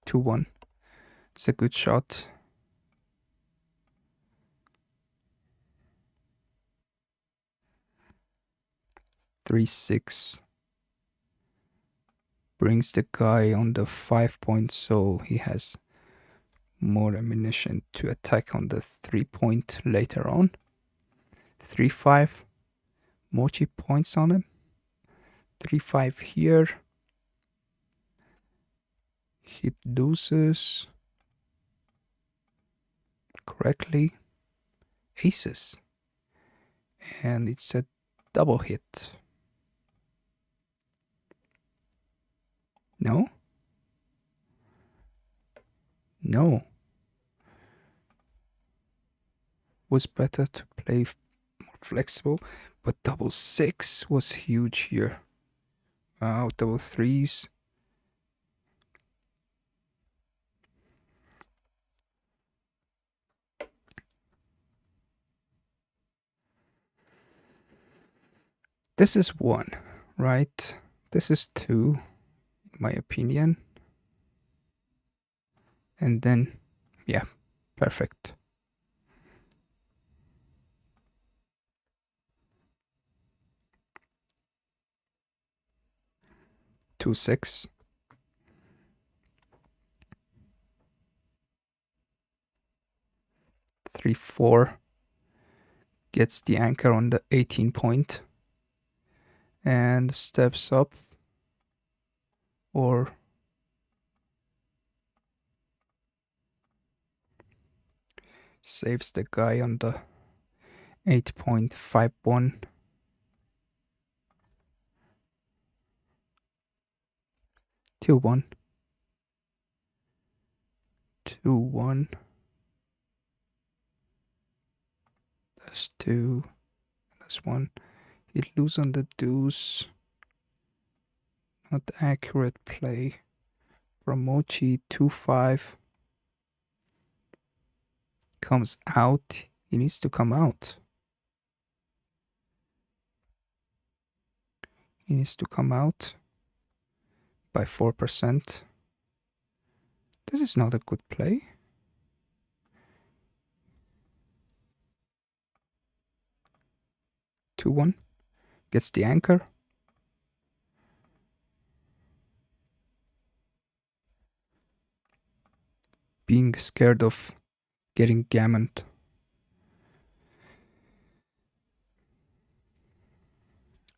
Two one. It's a good shot. 3-6. Brings the guy on the 5 point, so he has more ammunition to attack on the 3 point later on. 3-5. Mochy points on him. 3-5 here. He loses correctly. Aces. And it's a double hit. No? No. Was better to play more flexible, but double 6 was huge here. Wow, double 3s. This is 1, right? This is 2, in my opinion. And then, yeah, perfect. 2-6. 3-4. Gets the anchor on the 18 point. And steps up. Or saves the guy on the 8.51. 2-1. 2-1. That's 2. That's 1. He'd lose on the deuce. Not accurate play from Mochy. 2-5. Comes out. He needs to come out. He needs to come out by 4%. This is not a good play. Two one. Gets the anchor. Being scared of getting gammoned.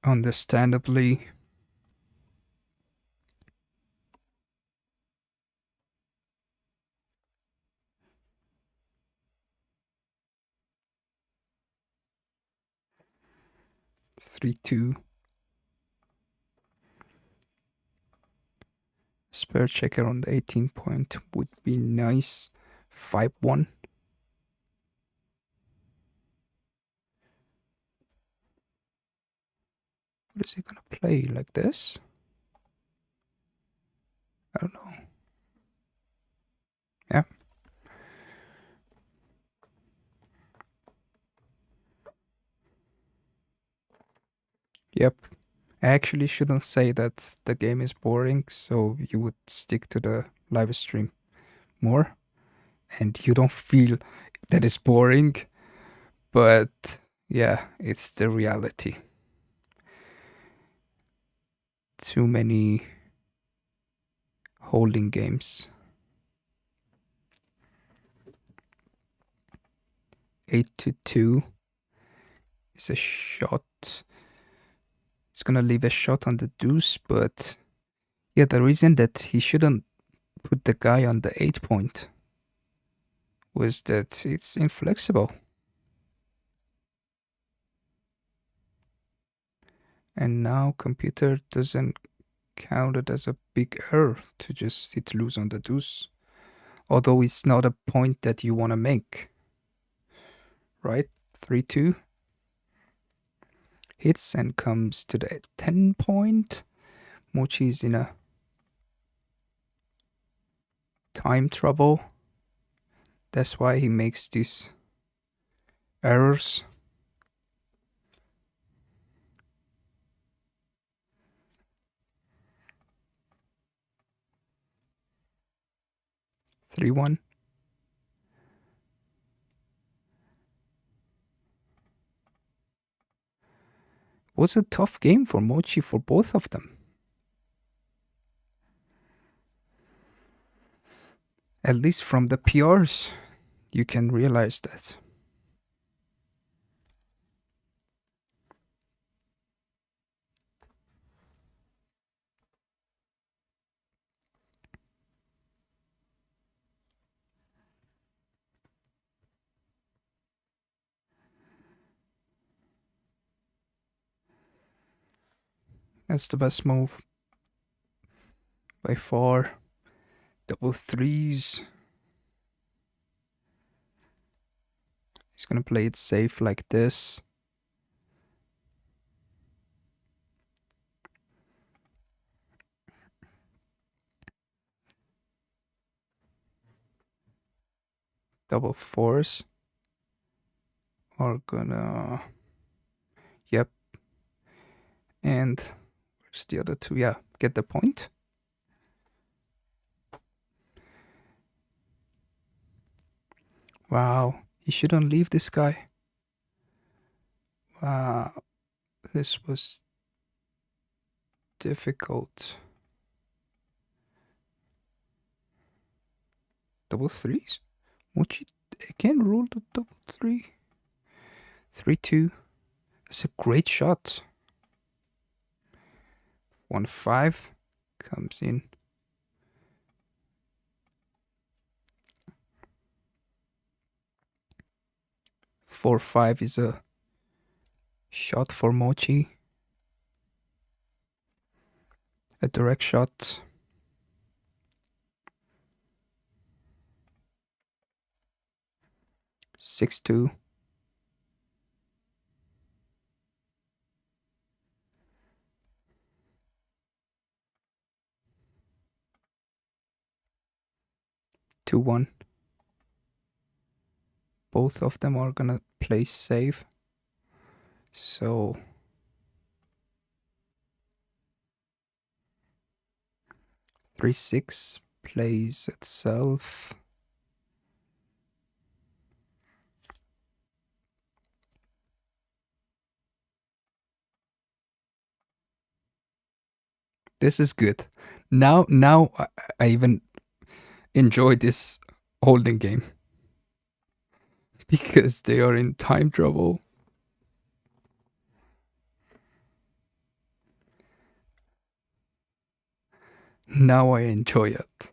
Understandably. Three two. Spare checker on the 18 point would be nice. 5-1. What is he gonna play? Like this? I don't know. Yeah. Yep. I actually shouldn't say that the game is boring, so you would stick to the live stream more. And you don't feel that it's boring. But yeah, it's the reality. Too many holding games. 8-2 is a shot. He's gonna leave a shot on the deuce, but yeah, the reason that he shouldn't put the guy on the 8 point was that it's inflexible. And now computer doesn't count it as a big error to just hit lose on the deuce. Although it's not a point that you want to make. Right? 3-2. Hits and comes to the 10 point. Mochy is in a time trouble. That's why he makes these errors. Three one. Was a tough game for Mochy for both of them. At least from the PRs, you can realize that. That's the best move by far. Double threes. He's gonna play it safe like this. Double fours are gonna... Yep. And where's the other two? Yeah, get the point. Wow, he shouldn't leave this guy. Wow, this was difficult. Double threes? Mochy again rolled the double three. 3-2. That's a great shot. 1-5 comes in. 4-5 is a shot for Mochy. A direct shot. Six two. 2-1. Both of them are gonna play safe. So 3-6 plays itself. This is good. Now I even enjoy this holding game because they are in time trouble. Now I enjoy it.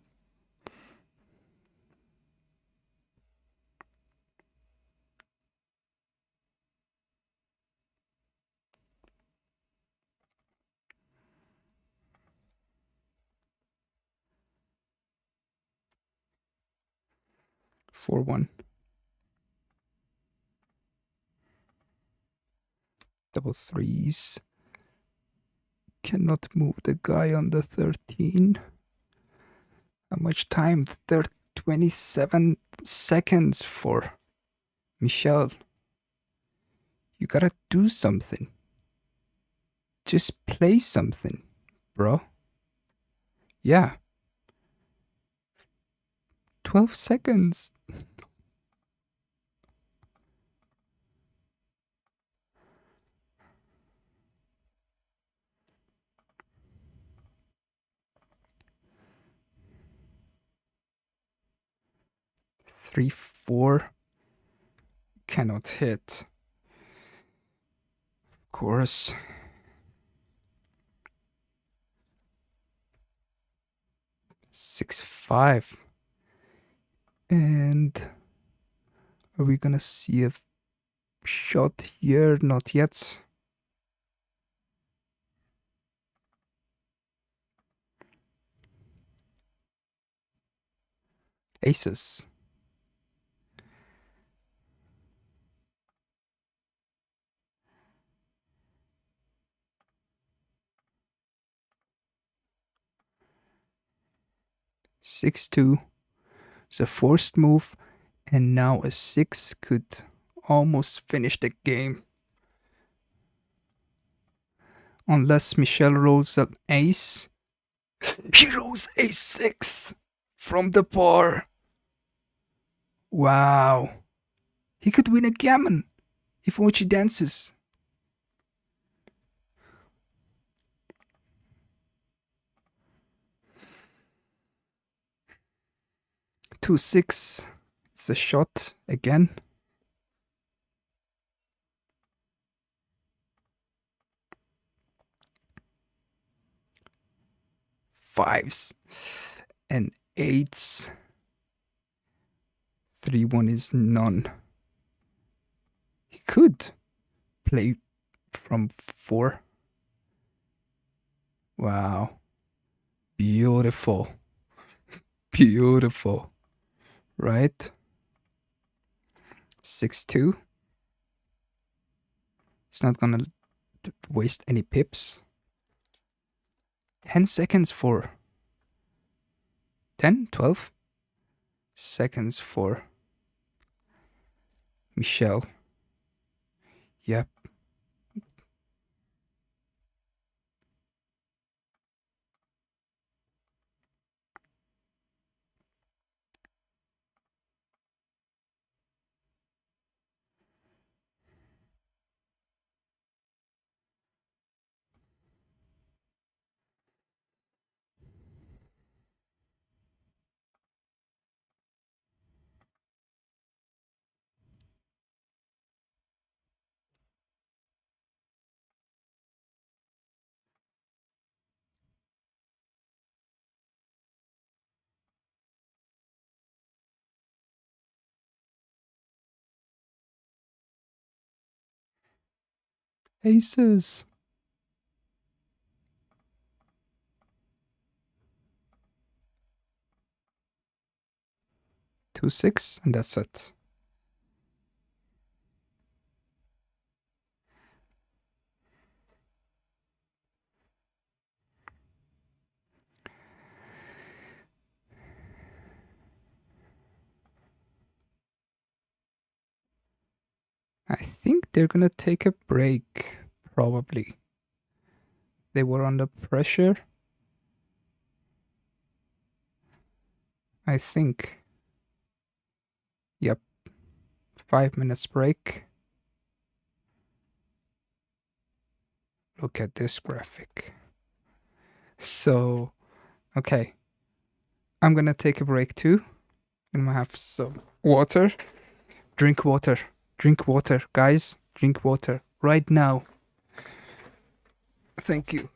For 1. Double threes. Cannot move the guy on the 13. How much time? 27 seconds for Michel. You gotta do something. Just play something, bro. Yeah. 12 seconds. Three, 4. Cannot hit. Of course. Six, 5. And are we gonna see a shot here? Not yet. Aces. Six, 2. It's a forced move, and now a 6 could almost finish the game. Unless Michel rolls an ace. He rolls ace 6 from the bar. Wow. He could win a gammon if Mochy dances. Two, 6. It's a shot again. Fives and 8s. 3-1 is none. He could play from 4. Wow. Beautiful. Beautiful. Right? 6-2. It's not gonna waste any pips. 10 seconds for 10, 12 seconds for Michel. Yep. Aces. 2-6, and that's it. I think they're gonna take a break, probably. They were under pressure. I think. Yep. 5 minutes break. Look at this graphic. So, okay. I'm gonna take a break too. I'm gonna have some water. Drink water. Drink water, guys. Drink water right now. Thank you.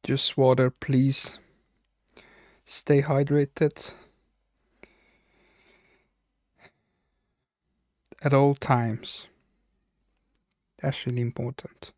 Just water, please. Stay hydrated at all times. That's really important.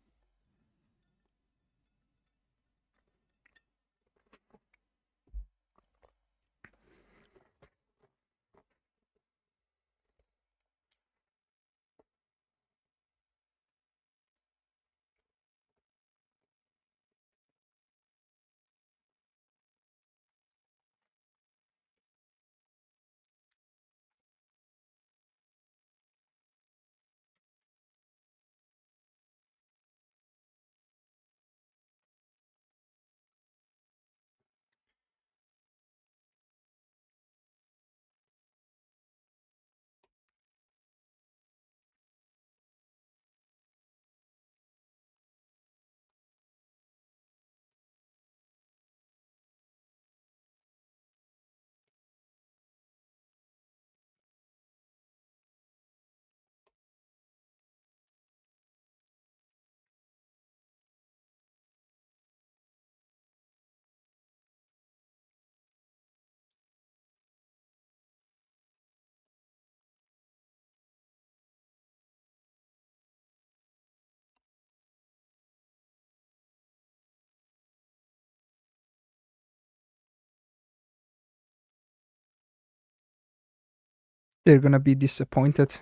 They're gonna be disappointed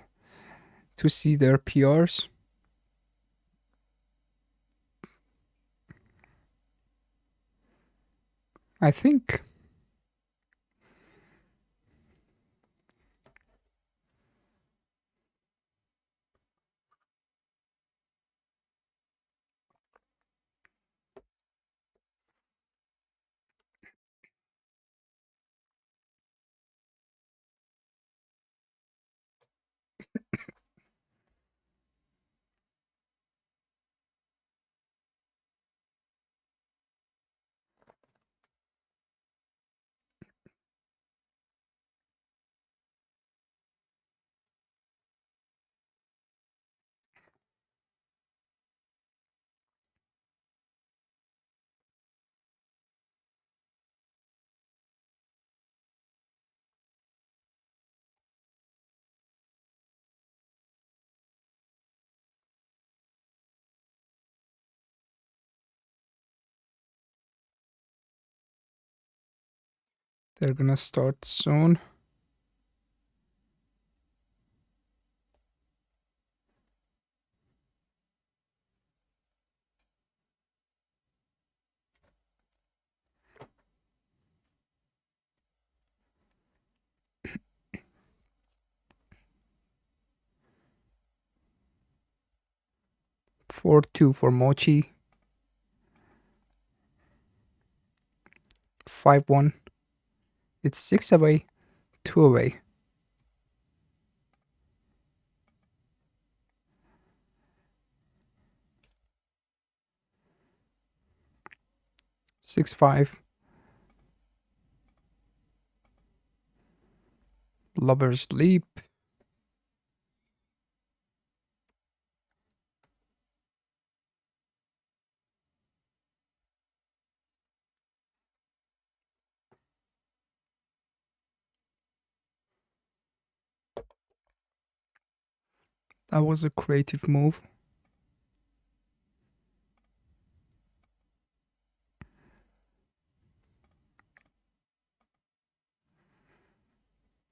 to see their PRs. I think. They're gonna start soon. Four-two for Mochy. 5-1. It's 6 away, 2 away. Six five. Lover's Leap. That was a creative move.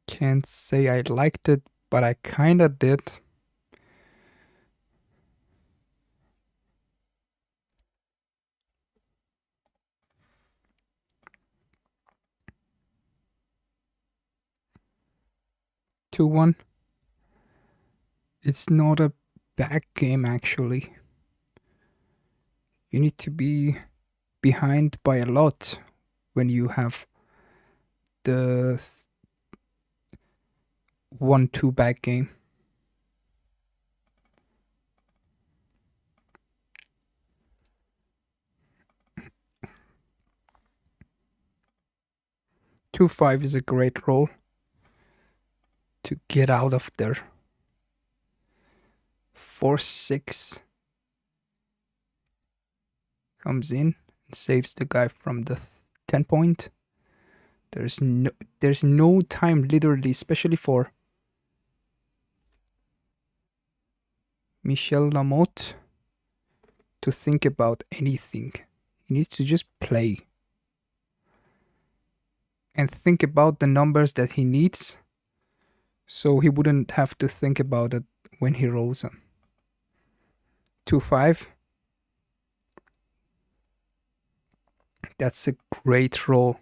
Can't say I liked it, but I kinda did. Two one. It's not a back game actually. You need to be behind by a lot when you have the 1-2 back game. Two five is a great roll to get out of there. 4-6 comes in and saves the guy from the 10 point. There's no time, literally, especially for Michel Lamote, to think about anything. He needs to just play and think about the numbers that he needs, so he wouldn't have to think about it when he rolls them. 2-5. That's a great roll.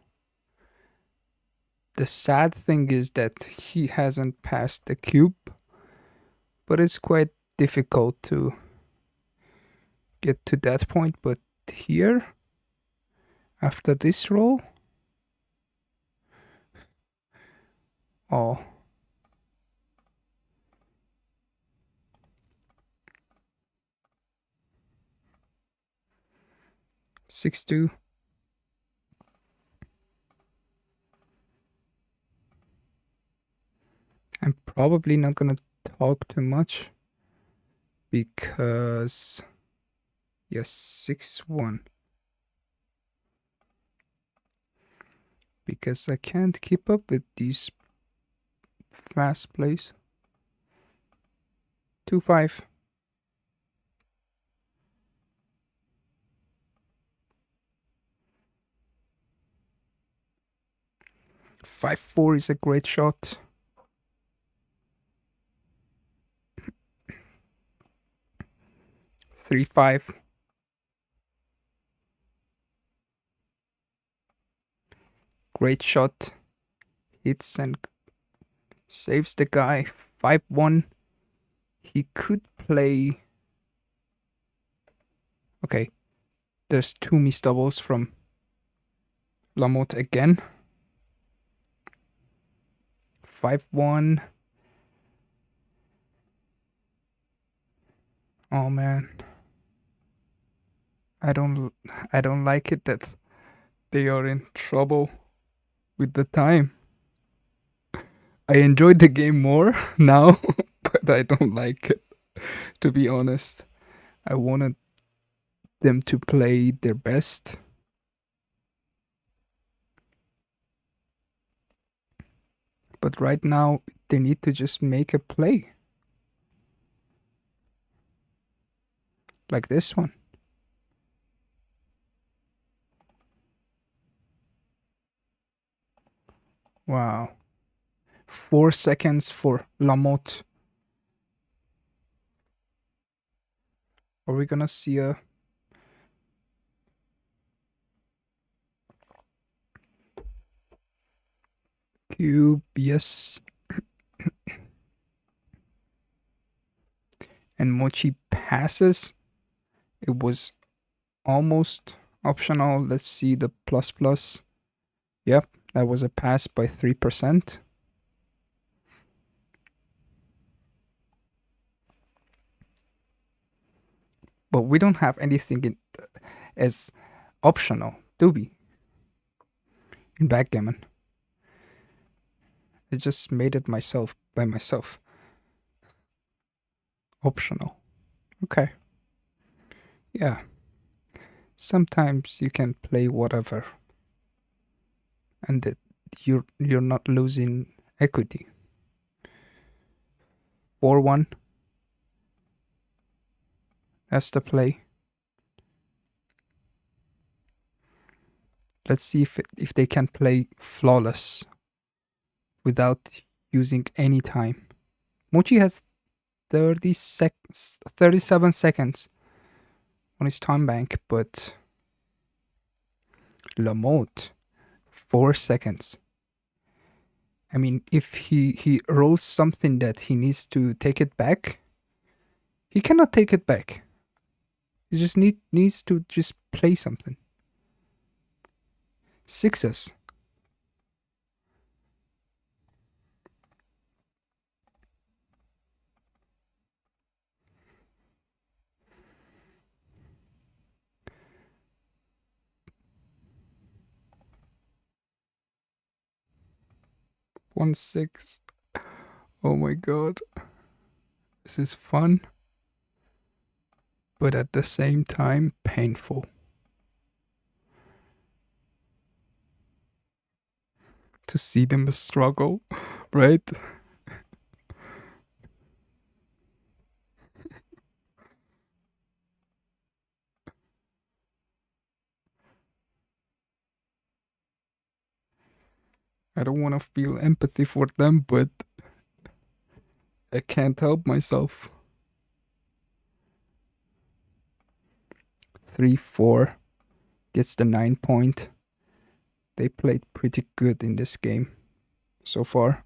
The sad thing is that he hasn't passed the cube, but it's quite difficult to get to that point. But here, after this roll, oh, six two. I'm probably not gonna talk too much because yes, 6-1. Because I can't keep up with these fast plays. 2-5. Five four is a great shot. 3-5. Great shot. Hits and saves the guy. 5-1. He could play. Okay. There's two missed doubles from Lamote again. 5-1. Oh man. I don't like it that they are in trouble with the time. I enjoyed the game more now, but I don't like it, to be honest. I wanted them to play their best. But right now, they need to just make a play. Like this one. Wow. 4 seconds for Lamote. Are we gonna see a... cube? Yes. And Mochy passes. It was almost optional. Let's see the plus plus. Yep, that was a pass by 3%. But we don't have anything as optional, do we? In backgammon. I just made it by myself. Optional. Okay. Yeah. Sometimes you can play whatever. And that you're not losing equity. 4-1. That's the play. Let's see if they can play flawless without using any time. Mochy has 37 seconds on his time bank, but Lamote 4 seconds. I mean, if he rolls something that he needs to take it back, he cannot take it back. He just needs to just play something. Sixes. One six. Oh my god. This is fun, but at the same time painful. to see them struggle, right? I don't want to feel empathy for them, but I can't help myself. 3-4 gets the 9 point. They played pretty good in this game so far.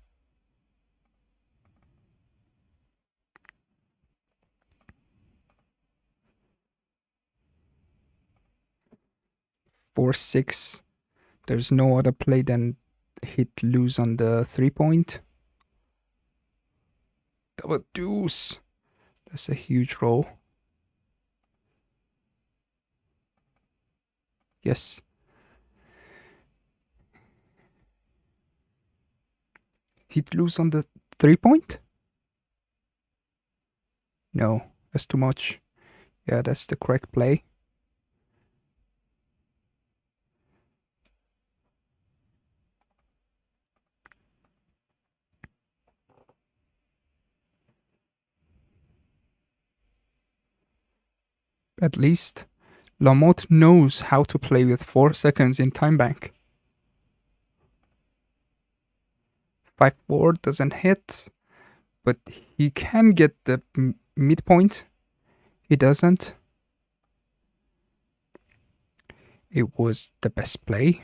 4-6. There's no other play than hit lose on the 3 point. Double deuce. That's a huge roll. Yes. Hit lose on the 3 point? No, that's too much. Yeah, that's the correct play. At least Lamote knows how to play with 4 seconds in time bank. 5-4 doesn't hit, but he can get the midpoint. He doesn't. It was the best play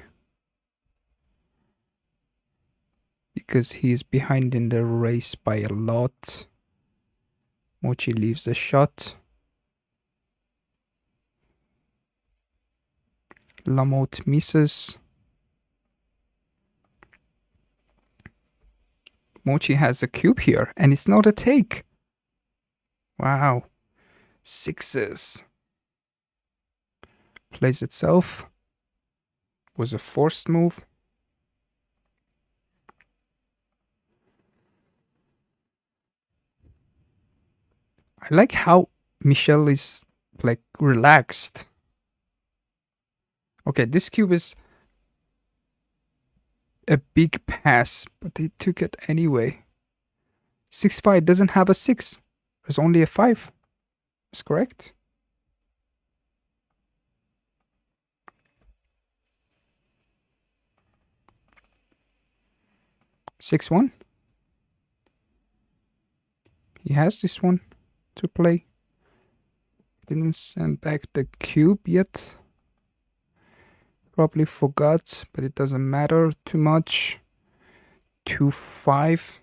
because he is behind in the race by a lot. Mochy leaves the shot. Lamote misses. Mochy has a cube here, and it's not a take. Wow. 6s. Plays itself. Was a forced move. I like how Michel is like relaxed. Okay, this cube is a big pass, but they took it anyway. 6-5 doesn't have a 6. There's only a 5. That's correct. Six one. He has this one to play. Didn't send back the cube yet. Probably forgot, but it doesn't matter too much. 2-5.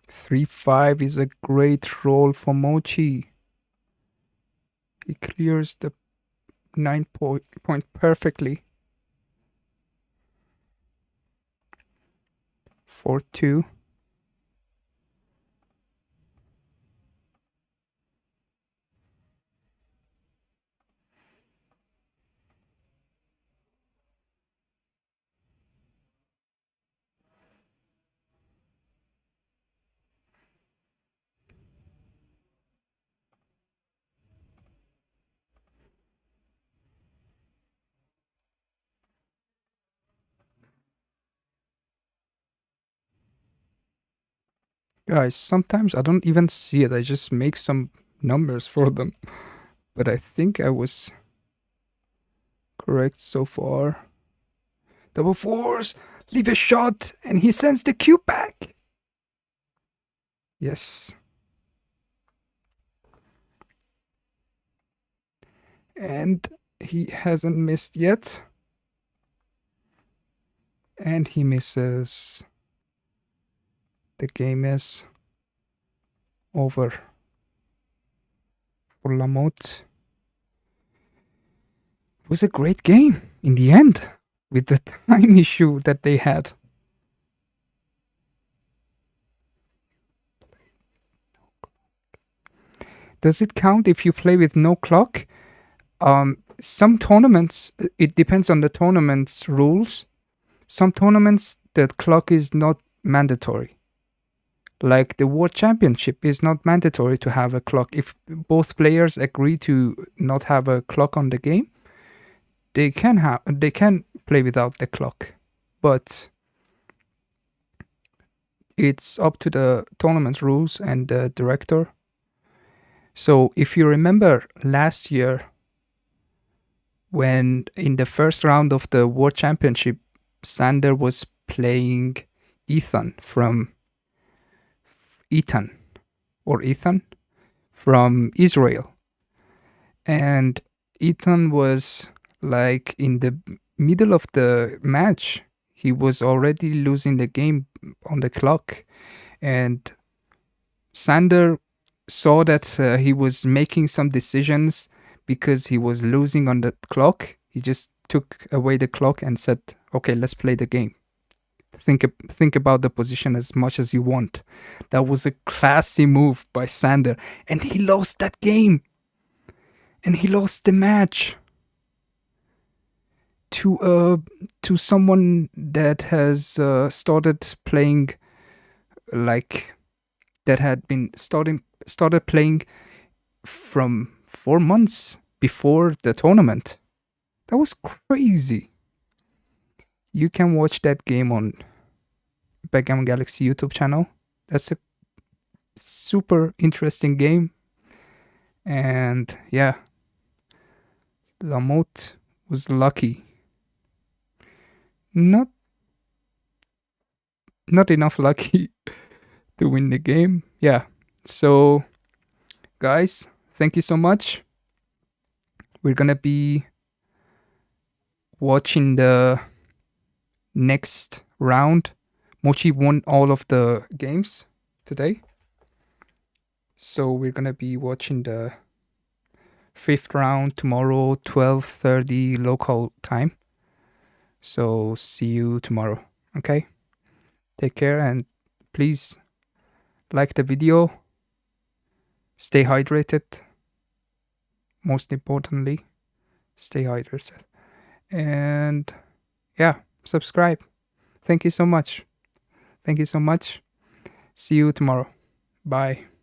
3-5 is a great roll for Mochy. He clears the 9 point perfectly. 4-2. Guys, sometimes I don't even see it. I just make some numbers for them. But I think I was correct so far. Double fours, leave a shot, and he sends the cube back. Yes. And he hasn't missed yet. And he misses. The game is over for Lamote. It was a great game in the end with the time issue that they had. Does it count if you play with no clock? Some tournaments, it depends on the tournament's rules. Some tournaments, the clock is not mandatory. Like the World Championship is not mandatory to have a clock. If both players agree to not have a clock on the game, they can play without the clock. But it's up to the tournament rules and the director. So if you remember last year, when in the first round of the World Championship, Sander was playing Ethan from Israel. And Ethan was like in the middle of the match, he was already losing the game on the clock. And Sander saw that he was making some decisions because he was losing on the clock. He just took away the clock and said, okay, let's play the game. Think about the position as much as you want. That was a classy move by Sander. And he lost that game. And he lost the match to someone that has started playing, like, that had been started playing from 4 months before the tournament. That was crazy. You can watch that game on Backgammon Galaxy YouTube channel. That's a super interesting game. And yeah, Lamote was lucky. Not enough lucky to win the game. Yeah. So, guys, thank you so much. We're gonna be watching the next round. Mochy won all of the games today. So we're gonna be watching the 5th round tomorrow, 12:30 local time. So see you tomorrow. Okay? Take care and please like the video. Stay hydrated. Most importantly, stay hydrated. And yeah, subscribe. Thank you so much. Thank you so much. See you tomorrow. Bye.